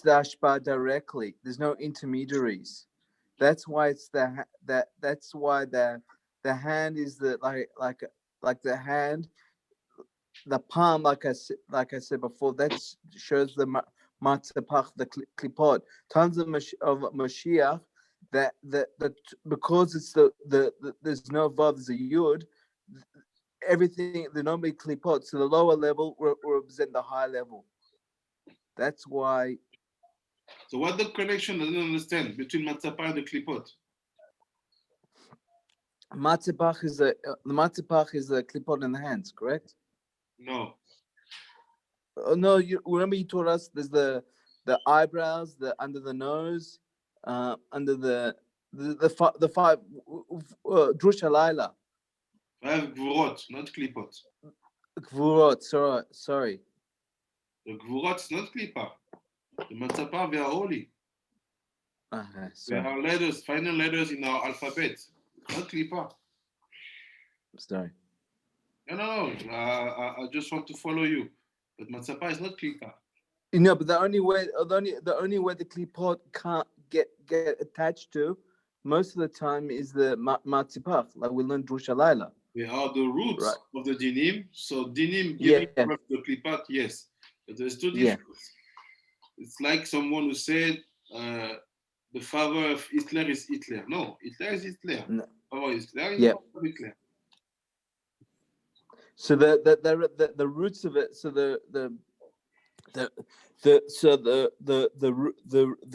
ashpa directly. There's no intermediaries. That's why it's that's why the hand is like the hand, the palm, like I said before, that shows the matzapach, the klipot. Tons of Mashiach, that because it's the there's no vav, there's a yud. Everything, the normally klipot. So the lower level represent the high level. That's why. So what the connection doesn't understand between Matzapah and the Klipot? Matzepach is the Matzepach is the clip-on in the hands, correct? No. No, you remember you taught us there's the eyebrows, the under the nose, under the five Drush Halayla. Five Gvurot, not Klipot. Gvurot, sorry. The Gvurot is not Klipah. The Matzapah, they are holy. Okay, They sorry. are letters, final letters in our alphabet. Not Klipah. Sorry. No. I just want to follow you. But Matzapah is not Klipah. You know, but the only way the clip-on can't get attached to most of the time is the Matzepach, like we learned Drush Halayla. They are the roots Right. of the dinim. So dinim Yeah. giving birth to the klipat, yes. But there's two Yeah. differences. It's like someone who said the father of Hitler is Hitler. No, Hitler is Hitler. No. Father is Hitler is Yeah. the father of Hitler. So the roots of it. So the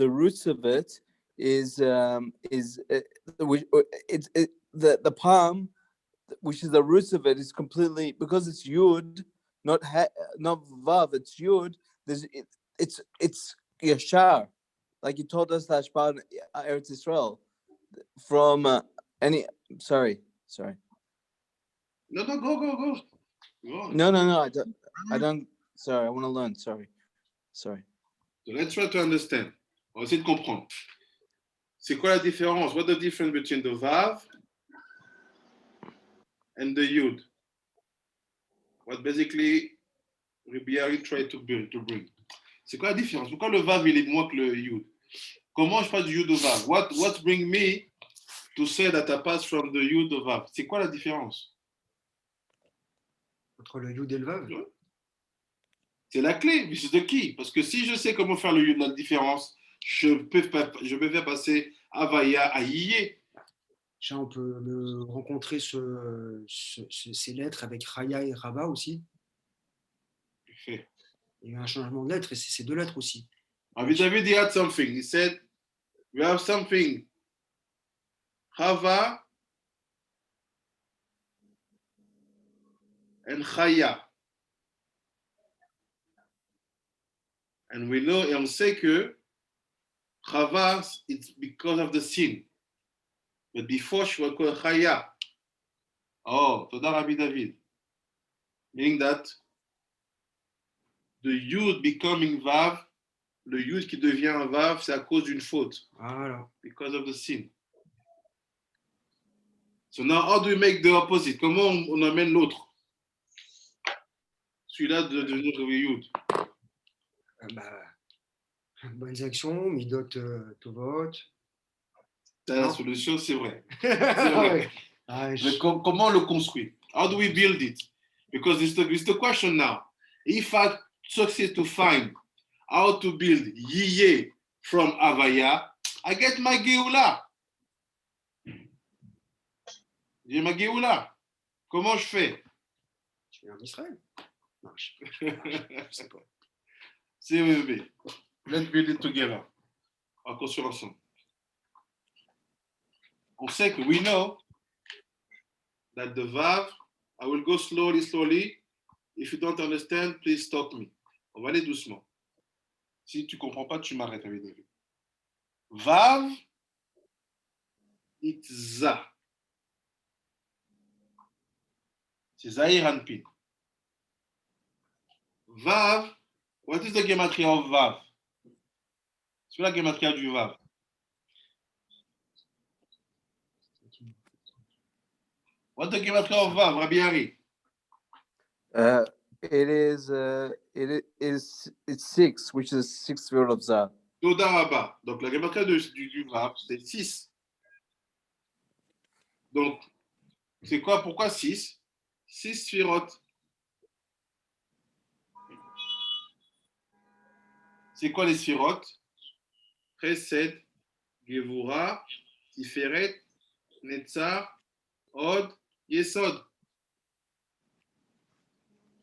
roots of it is the palm, which is the roots of it, is completely, because it's yud, not vav, it's yud. It's yashar, like you told us that about Eretz Israel from any. Sorry. No, go. Go on. No, I don't. Sorry, I want to learn. Sorry. So let's try to understand. On va essayer de comprendre. C'est quoi la différence? What's the difference between the vav and the yud? What basically Ribiari tried to bring. C'est quoi la différence? Pourquoi le vav il est moins que le yud? Comment je passe du yud au vav? What bring me to say that I pass from the yud to vav? C'est quoi la différence? Entre le yud et le vav. C'est la clé, mais c'est de qui? Parce que si je sais comment faire le yud, la différence, je peux faire passer Avaya à Yiyé. Déjà, on peut rencontrer ces lettres avec Raya et Rava aussi. Parfait. Il y a un changement de lettres et c'est ces deux lettres aussi. David he had something. He said, we have something. Chava and Chaya. And we know, et on sait que Chava, it's because of the sin. But before she was called Chaya. Oh, Toda Rabbi David. Meaning that the Yud becoming Vav, le Yud qui devient un Vav, c'est à cause d'une faute. Voilà. Because of the sin. So now, how do we make the opposite? Comment on amène l'autre? Celui-là de devenir le Yud. Bonnes actions, midot tovot. C'est la Non. solution, c'est vrai. C'est vrai. Ah, Mais comment on le construit? How do we build it? Because it's the question now. If I succeed to find how to build Yiyé from Avaya, I get my Geoula. J'ai ma Geoula. Comment je fais? Tu viens d'Israël? Non, je sais pas. CEB. Let's build it together. On va construire ensemble. On sait que we know that the Vav, I will go slowly. If you don't understand, please stop me. On va aller doucement. Si tu ne comprends pas, tu m'arrêtes avec David. Vav, it's Za. C'est Zahir Anpin. Vav, what is the gematria of Vav? C'est la gematria du Vav. What's the gematria of Vav, Rabbi Ari? It's 6, which is 6th word of Zah. Toda Rabba. Donc la gematria du Vav, c'est 6. Donc, c'est quoi? Pourquoi 6? 6 sphirotes. C'est quoi les sphirotes? Chesed, Gevura, Tiferet, Netzar, Od, Yesod.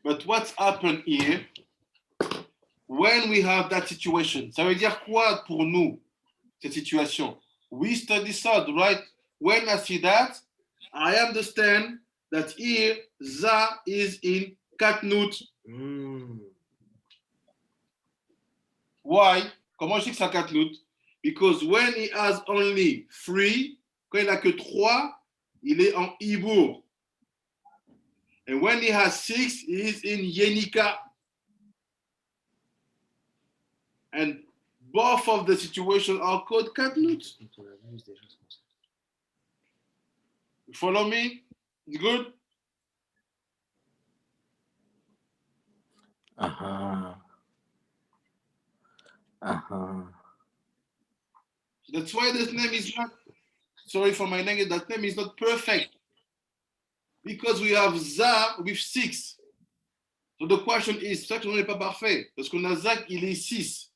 But what's happened here when we have that situation? Ça veut dire quoi pour nous, cette situation? We study Sod, right? When I see that, I understand that here, Za is in Katnut. Why? Comment je sais que c'est Katnut? Because when he has only 3, quand il n'a que 3, il est en Ibour. And when he has 6, he is in Yenika. And both of the situations are called Katnut. You follow me? It's good? That's why this name is not, sorry for my language, that name is not perfect. Because we have Za with 6. So the question is, c'est ça que n'est pas parfait. Parce qu'on a Za, il est 6.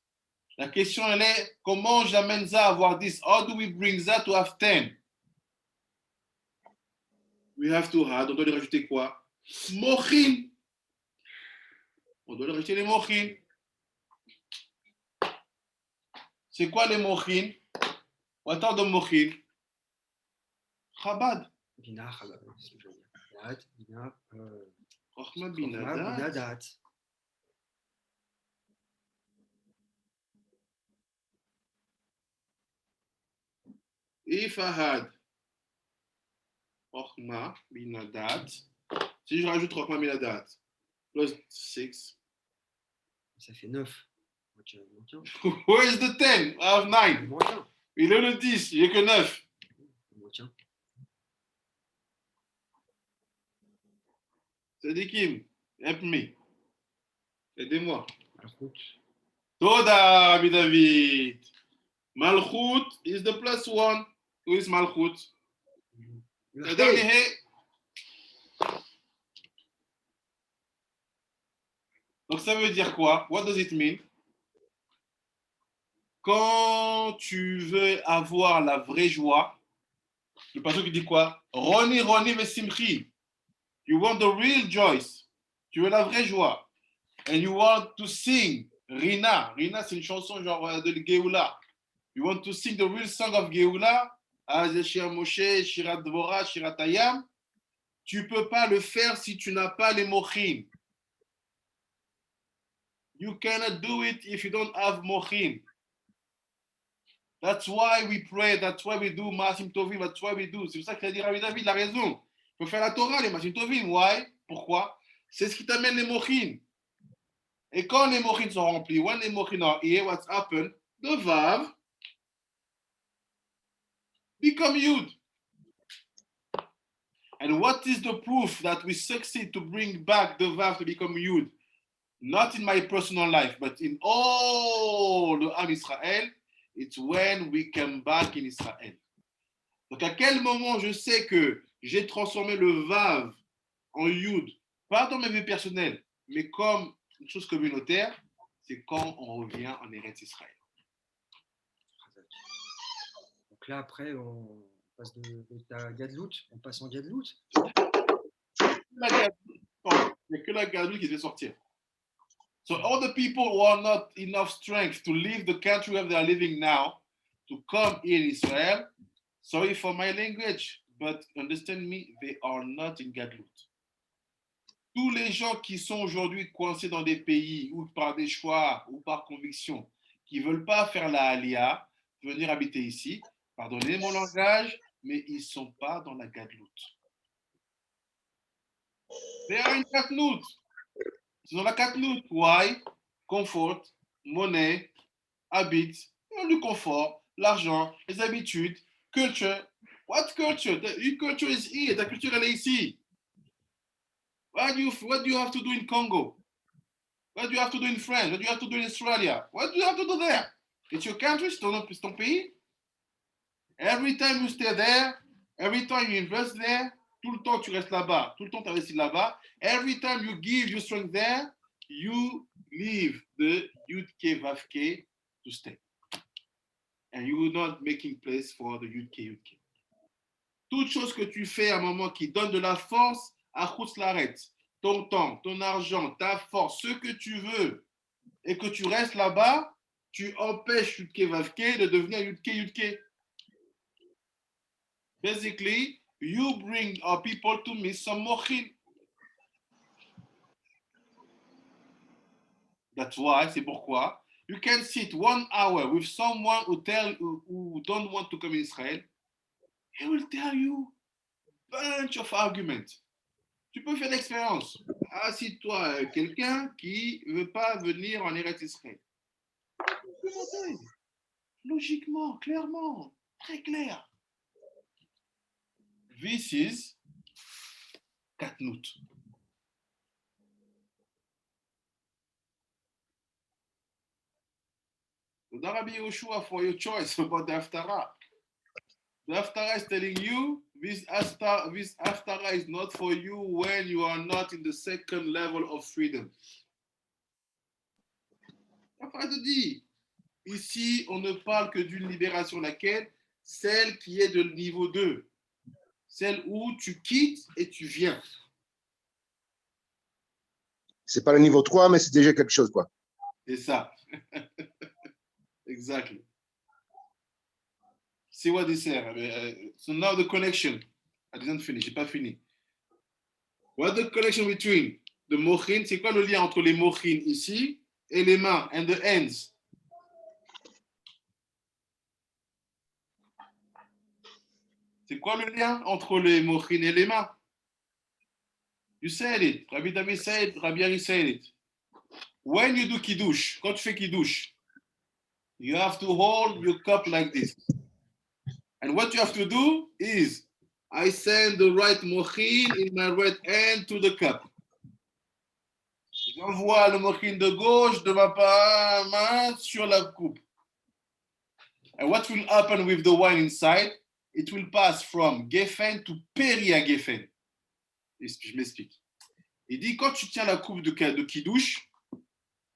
La question, elle est, comment j'amène Za à avoir 10? How do we bring Za to have 10? We have to add, on doit lui rajouter quoi? Mochin. On doit lui rajouter les mochin. C'est quoi les mochin? What are the mochin? Chabad. Bina, Chabad, c'est ce que je veux dire. Dat, Bina, Chochma Chochma, Bina, Bina Dat. Dat. If I had Chochma Bina Dat, si je rajoute Chochma Bina Dat, plus 6, Ça fait 9. where is the 10? I have 9. Il est le 10, il n'y a que 9. Sadikim, help me. Aidez-moi. Toda, Rabbi David. Malchut is the plus 1. Who is Malchut? Le dernier He. Donc ça veut dire quoi? What does it mean? Quand tu veux avoir la vraie joie, le pasteur qui dit quoi? Roni, Roni, Vesimchi. You want the real joy. Tu veux la vraie joie. And you want to sing Rina. Rina, c'est une chanson genre de Geoula. You want to sing the real song of Geoula, as Shir Moshe, Shirat Dvorah, Shirat Hayam. Tu peux pas le faire si tu n'as pas les mochin. You cannot do it if you don't have mochin. That's why we pray, that's why we do Masim Tovim, that's why we do. C'est pour ça qu'il a dit Rabbi David, il a raison. Il faut faire la Torah, les Masim Tovim. Why? Pourquoi? C'est ce qui t'amène les mochin. Et quand les mochin sont remplis, when les mochin are here, what's happened? The Vav become Yud. And what is the proof that we succeed to bring back the Vav to become Yud? Not in my personal life, but in all the Am Israel, it's when we come back in Israel. Donc à quel moment je sais que j'ai transformé le Vav en Yud, pas dans ma vie personnelle, mais comme une chose communautaire, c'est quand on revient en Eretz Israël. Donc là, après, on passe de ta Gadlout, on passe en Gadlout. Il n'y a que la Gadlout qui devait sortir. So all the people who are not enough strength to leave the country where they are living now, to come in Israel, sorry for my language, but understand me, they are not in Gadlut. Tous les gens qui sont aujourd'hui coincés dans des pays ou par des choix ou par conviction, qui ne veulent pas faire la Aliyah, venir habiter ici, pardonnez mon langage, mais ils ne sont pas dans la Gadlut. They are in Gadlut. Ils sont dans la Gadlut. Why? Confort, monnaie, habits, le confort, l'argent, les habitudes, culture. What culture? Your culture is here. Ta culture, elle est ici. What do you have to do in Congo? What do you have to do in France? What do you have to do in Australia? What do you have to do there? It's your country, c'est ton pays. Every time you stay there, every time you invest there, tout le temps tu restes là-bas, tout le temps tu investis là-bas. Every time you give your strength there, you leave the Yudke Vavke to stay. And you are not making place for the Yudke. Toute chose que tu fais à un moment qui donne de la force à Chutz Laaretz, ton temps, ton argent, ta force, ce que tu veux, et que tu restes là-bas, tu empêches Yudke Vavke de devenir Yudke Yudke. Basically, you bring our people to miss some mochin. That's why, c'est pourquoi, you can sit 1 hour with someone who don't want to come in Israel. He will tell you a bunch of arguments. Tu peux faire l'expérience. Assis-toi quelqu'un qui ne veut pas venir en Eretz Israël. Logiquement, clairement, très clair. This is Katnout. Rabbi Yoshua for your choice about the Haftarah. The Haftarah is telling you this Haftarah is not for you when you are not in the second level of freedom. La phrase dit, ici, on ne parle que d'une libération, laquelle? Celle qui est de niveau 2. Celle où tu quittes et tu viens. C'est pas le niveau 3, mais c'est déjà quelque chose, quoi. C'est ça. Exactly. See what they say. So now the connection. I didn't finish. J'ai pas fini. What's the connection between the mochin? C'est quoi le lien entre les mochin ici et les mains and the hands? C'est quoi le lien entre les mochin et les mains? You said it. Rabbi David said it. Rabbi Ari said it. When you do kiddush, quand tu fais kiddush, you have to hold your cup like this. And what you have to do is, I send the right mochin in my right hand to the cup. J'envoie le mochin de gauche de ma main sur la coupe. And what will happen with the wine inside? It will pass from Geffen to Peria Geffen. Je m'explique. Il dit, quand tu tiens la coupe de kiddush,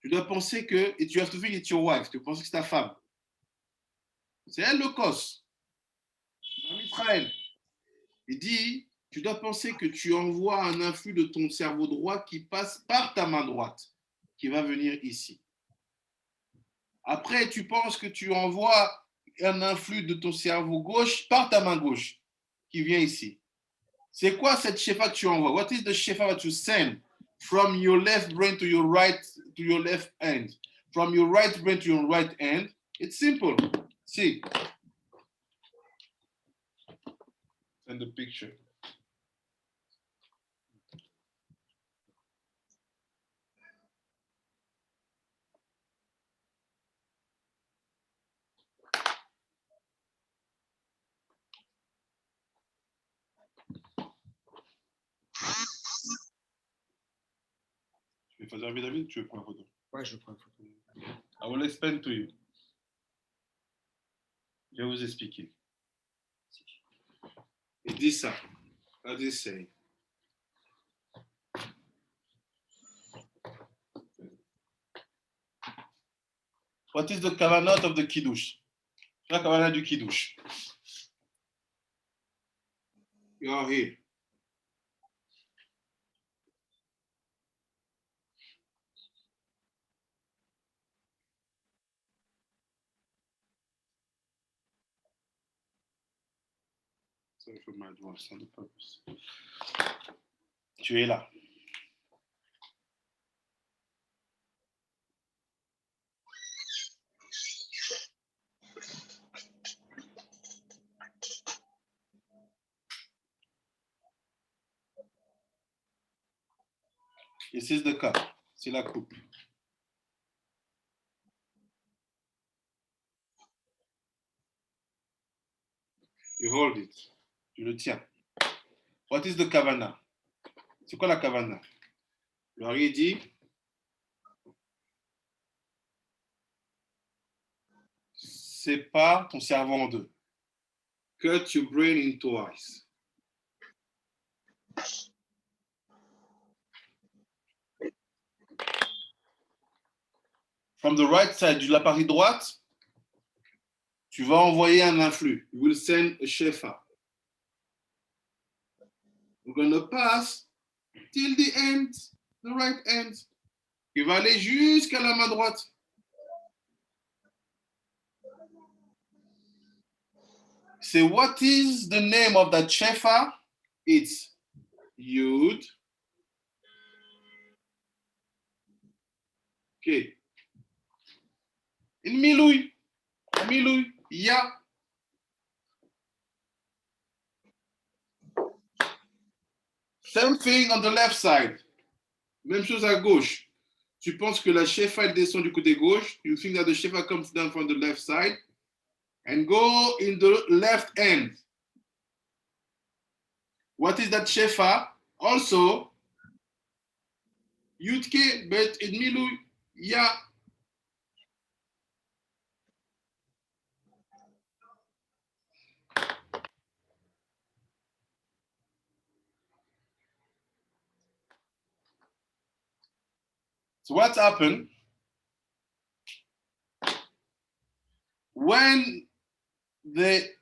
tu dois penser que, et tu have to think it's your wife, tu penses que c'est ta femme. C'est elle le kos. En Israël. Il dit, tu dois penser que tu envoies un influx de ton cerveau droit qui passe par ta main droite, qui va venir ici. Après, tu penses que tu envoies un influx de ton cerveau gauche par ta main gauche, qui vient ici. C'est quoi cette shefa que tu envoies? What is the shefa that you send from your left brain to your left hand? From your right brain to your right hand? It's simple. See. And the picture. Tu veux faire David, tu veux prendre une photo? Ouais, je prends une photo. I will explain to you. Je vais vous expliquer. Il dit ça. As he say? What is the kavanah of the kiddush? La kavanah du kiddush. You are here. Sorry for my advice on the purpose. Tu es là. This is the cup. C'est la coupe. You hold it. Tu le tiens. What is the kavana? C'est quoi la kavana? Le Hari dit, sépare ton cerveau en deux. Cut your brain in twice. From the right side, de la partie droite, tu vas envoyer un influx. You will send a shefa. We're going to pass till the end, the right hand. Il va aller jusqu'à la main droite. So what is the name of that shefa? It's Yud. Okay. In Milui, Ya. Same thing on the left side. Même chose à gauche. Tu penses que la shefa elle descend du côté gauche. You think that the shefa comes down from the left side and go in the left hand. What is that shefa? Also, Yudke, but in Milui, Ya. So what happened? When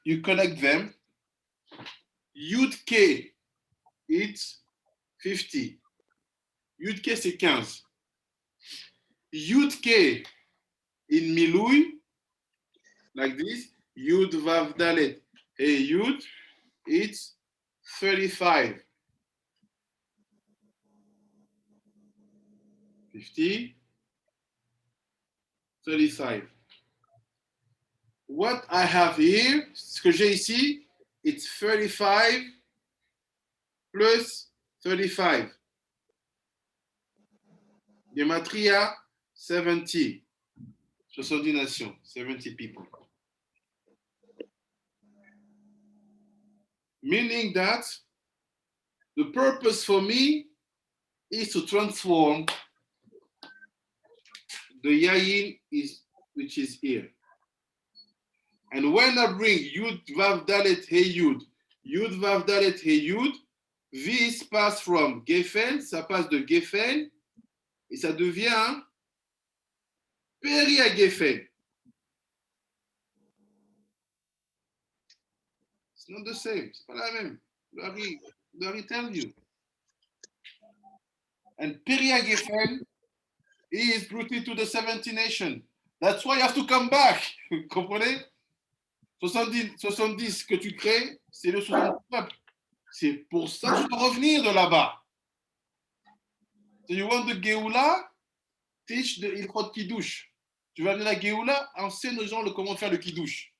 you connect them, Yud K, it's 50. Yud K, c'est 15. Yud K in Milui, like this, Yud Vav Dalet. Hey, Yud, it's 35. 50, 35. What I have here, ce que j'ai ici, it's 35 plus 35. Gematria, 70. 70 nations, 70 people. Meaning that the purpose for me is to transform the yayin which is here. And when I bring Yud Vav Dalet Hey Yud, Yud Vav Dalet Hey Yud, this passe from Gefen, ça passe de Gefen, et ça devient Peria Gefen. It's not the same, c'est pas la même. Larry tell you. And Peria Gefen is rooted to the 70 nation. That's why you have to come back. Vous comprenez? 70 que tu crées, c'est le 70 peuple. C'est pour ça que tu dois revenir de là-bas. So you want the Geoula, teach the Ilkhot Kiddush. Tu vas amener la Geoula, enseigne aux gens comment faire le Kiddush.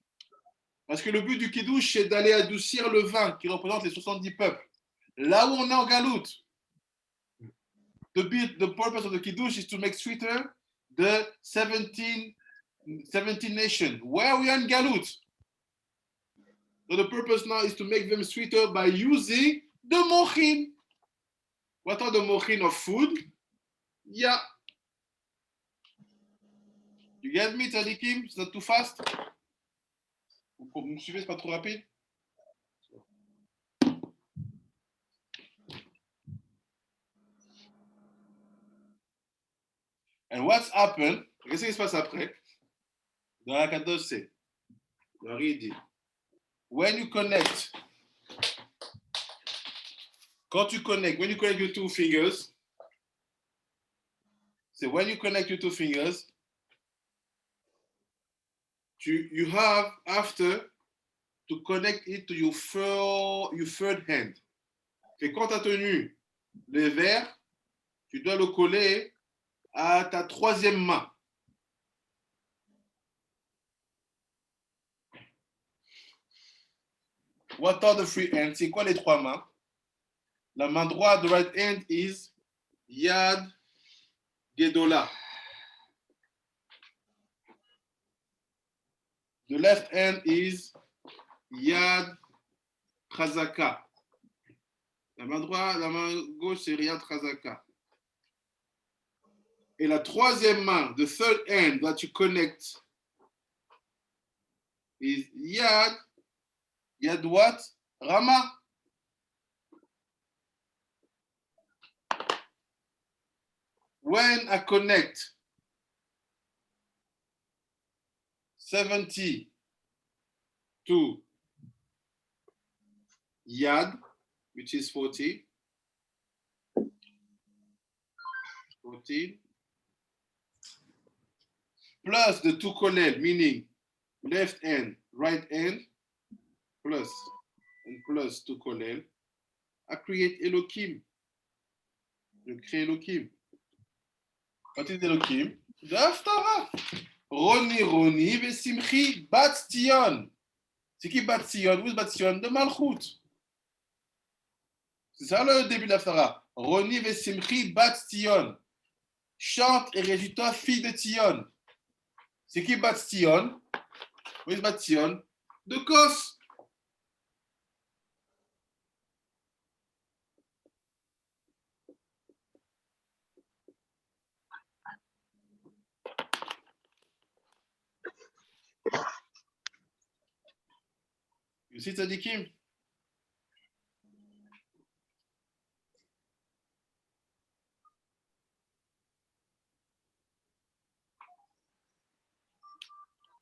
Parce que le but du Kiddush, c'est d'aller adoucir le vin qui représente les 70 peuples. Là où on est en galoute, the purpose of the Kiddush is to make sweeter the 17 nations. Where we are in galoute. So the purpose now is to make them sweeter by using the mochin. What are the mochin of food? Yeah. You get me, Tzadikim? It's not too fast? Vous me suivez, c'est pas trop rapide? And what's happened? Qu'est-ce qui se passe après? Dans la 14c, Marie dit, when you connect your two fingers, so when you connect your two fingers, you have after to connect it to your third hand. Et quand tu as tenu le verre, tu dois le coller à ta troisième main. What are the three hands? C'est quoi les trois mains? La main droite, the right hand is Yad Gedola. The left hand is Yad Chazaka. La main droite, la main gauche, c'est Yad Chazaka. Et la troisième main, the third hand that you connect is Yad what? Rama. When I connect 70 to Yad, which is 40, 14. Plus the two kollel, meaning left hand, right hand, plus and plus two kollel. I create Elohim. Je crée Elohim. What is Elohim? The Haftarah. Roni, Roni, Vesimchi, Bat Tion. C'est qui Bat Tion? Où est Bat Tion? De Malchut. C'est ça le début de l'Haftarah. Roni, Vesimchi, Bat Tion. Chante et réjouis-toi, fille de Tion. C'est qui Bat Tion? Où est Bat Tion? De Kos. You see Tzadikim?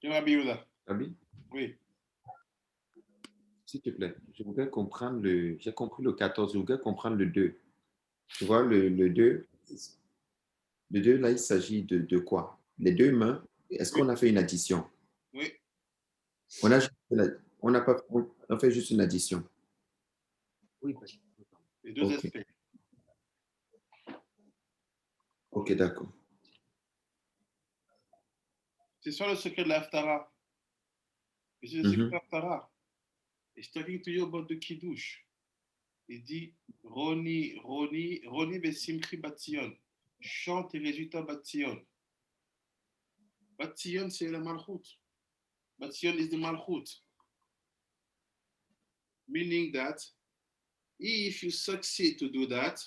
Rabbi Yehuda. Rabbi, Oui. s'il te plaît, je voudrais comprendre j'ai compris le 14, je voudrais comprendre le 2. Tu vois, le 2, le 2, là, il s'agit de quoi? Les deux mains, est-ce qu'on a fait une addition? Oui. On fait juste une addition. Oui, parce que- Les deux Ok. aspects. Ok, d'accord. C'est ça le secret de l'Haftarah. C'est le secret de l'Haftarah. He's talking to you about the Kiddush. Il dit Roni, Roni, Roni Vesimchi Batzion. Chante et résultat Batzion. Batzion, c'est la Malchut. Batzion is the Malchut. Meaning that if you succeed to do that,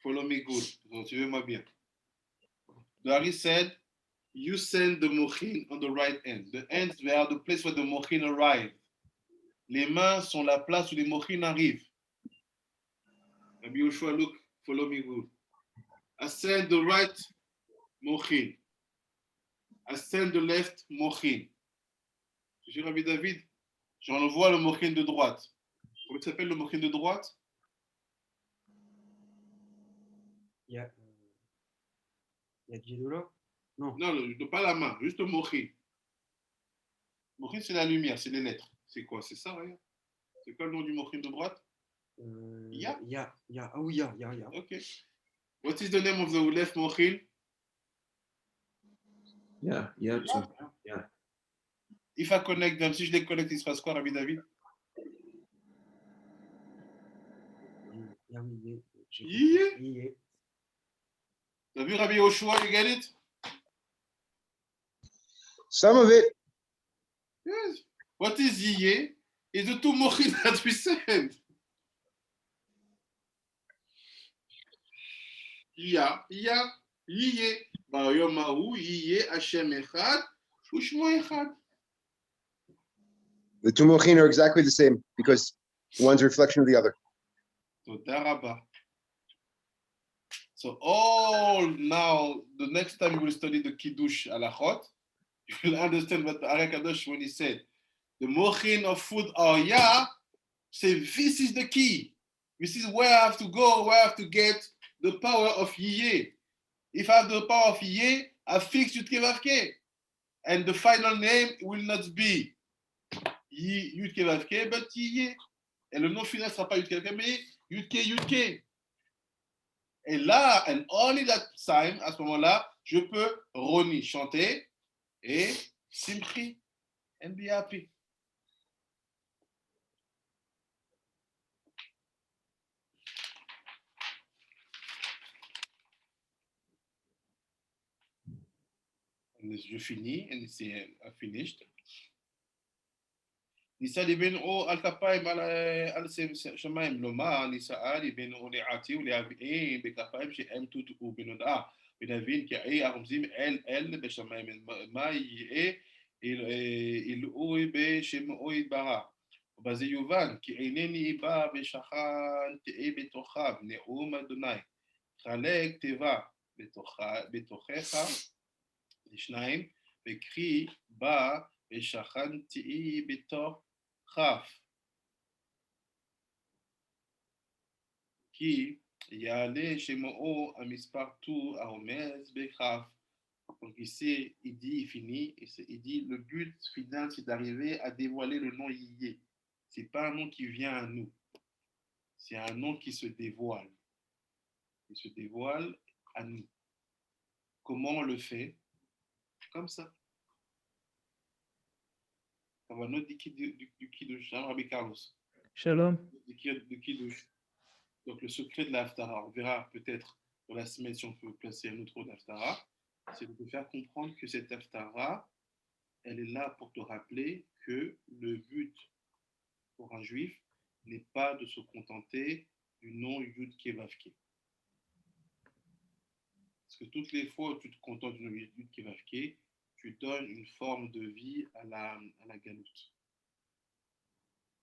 follow me good. Donc, suivez-moi bien. The Ari said, you send the mochin on the right hand. The hands were the place where the mochin arrive. Les mains sont la place où les mochin arrivent. Rabbi Yoshua, look, follow me good. I send the right mochin. I send the left mochin. Je suis Rabbi David. J'envoie le mochin de droite. Comment ça s'appelle le mochin de droite? Il y a Dieu là? Non. Non, pas la main, juste le mochin. Mochin, c'est la lumière, c'est les lettres. C'est quoi? C'est ça, regarde. C'est quoi le nom du mochin de droite? Ya. Ah oui, ya. Okay. What is the name of the left mochin? Yeah. If I connect them, si je les connecte, il se passe quoi, Rabbi David? Yé. T'as vu Rabbi Yoshua, you get it? Some of it. Yes. What is Yiyeh? Is the two mochin that we said. Yiyeh. Bayom Ahu, Yiyeh, Hashem Echad, Ushmo Echad. The two mochin are exactly the same because one's a reflection of the other. Toda Rabba. So all now, the next time you will study the Kiddush Alachot, you will understand what the Ari Kadosh when he said, the mochin of food are say this is the key. This is where I have to go, where I have to get the power of Yiyeh. If I have the power of Yiyeh, I fix Yudke Vavke. And the final name will not be Yudke Vavke, but Yiyeh. Et le nom final ne sera pas Yudke Vavke, mais Yudke. Et là, and only that time, à ce moment-là, je peux Roni chanter et Simchi and be happy. Je finis, and c'est finished. ניסה לבנו על כפיים על שמיים, לומר ניסה לבנו לעתי ולהביאים בכפיים שהם תודעו בנודעה, ונבין כי אי הרומזים אל בשמיים, מה יהיה אלוהי בשמעו יתברך. ובזה יובן כי אינני בא ושכנתי בתוכם, נאום אדוני, חלק תיבה בתוכך לשניים, וקרי בא ושכנתי בתוך כף. qui y a allé chez Mo'o, à Mispartou, à Omes, Bekraf. Donc ici, il dit, il finit, il dit, le but final, c'est d'arriver à dévoiler le nom Yiyé. Ce n'est pas un nom qui vient à nous, c'est un nom qui se dévoile. Il se dévoile à nous. Comment on le fait? Comme ça. On va noter du Kiddush, hein, Rabbi Carlos. Shalom. Du Kiddush. Donc le secret de l'Haftara, on verra peut-être dans la semaine si on peut placer un autre d'Haftara, c'est de te faire comprendre que cette Haftara, elle est là pour te rappeler que le but pour un juif n'est pas de se contenter du nom Yud Kevavke. Parce que toutes les fois où tu te contentes du nom Yud Kevavke, tu donnes une forme de vie à la galoute.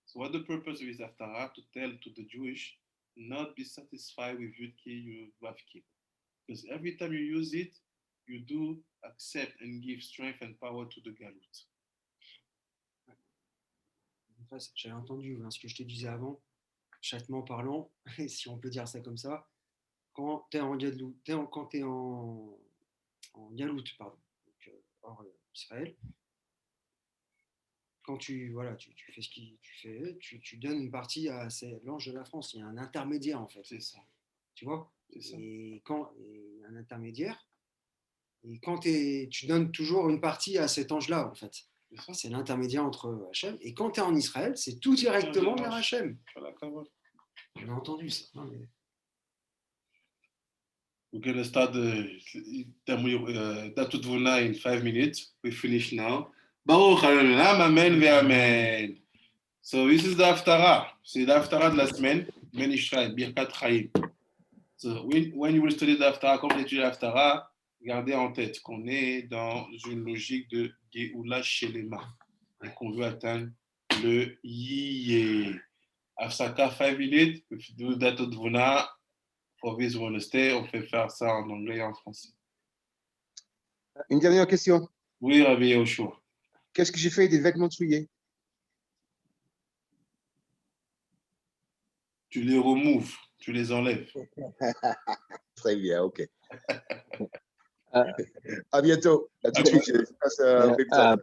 So what the purpose of this Haftara? To tell to the Jewish, not be satisfied with Yud Kevavke. Because every time you use it, you do accept and give strength and power to the galoute. J'avais entendu ce que je te disais avant, chatement parlant, si on peut dire ça comme ça, quand tu es en galoute, quand tu es en galoute, pardon, donc, hors Israël, quand tu fais ce que tu fais, tu donnes une partie à l'ange de la France. Il y a un intermédiaire en fait. C'est ça. Tu vois? C'est ça. Et quand il y a un intermédiaire, et quand tu donnes toujours une partie à cet ange-là en fait. C'est l'intermédiaire entre Hachem. Et quand tu es en Israël, c'est tout directement vers Hachem. On a entendu ça. Non, mais... We're going to start Datut Vuna in 5 minutes. We finish now. Baruch Adonai, amen ve amen. So this is the Haftara. C'est l'Haftara de la semaine. Ben Israël, Birkat Chaim. So when you will study the Haftara, comme l'étude de l'Haftara, gardez en tête qu'on est dans une logique de Geoula Shelema et qu'on veut atteindre le Yiyé. Afsaka 5 minutes, do Datut Vuna. For this one stay, on fait faire ça en anglais et en français. Une dernière question. Oui, Rabbi Yoshua. Qu'est-ce que j'ai fait des vêtements souillés? Tu les removes, tu les enlèves. Très bien, ok. À bientôt. À tout de suite. Je passe un peu de temps.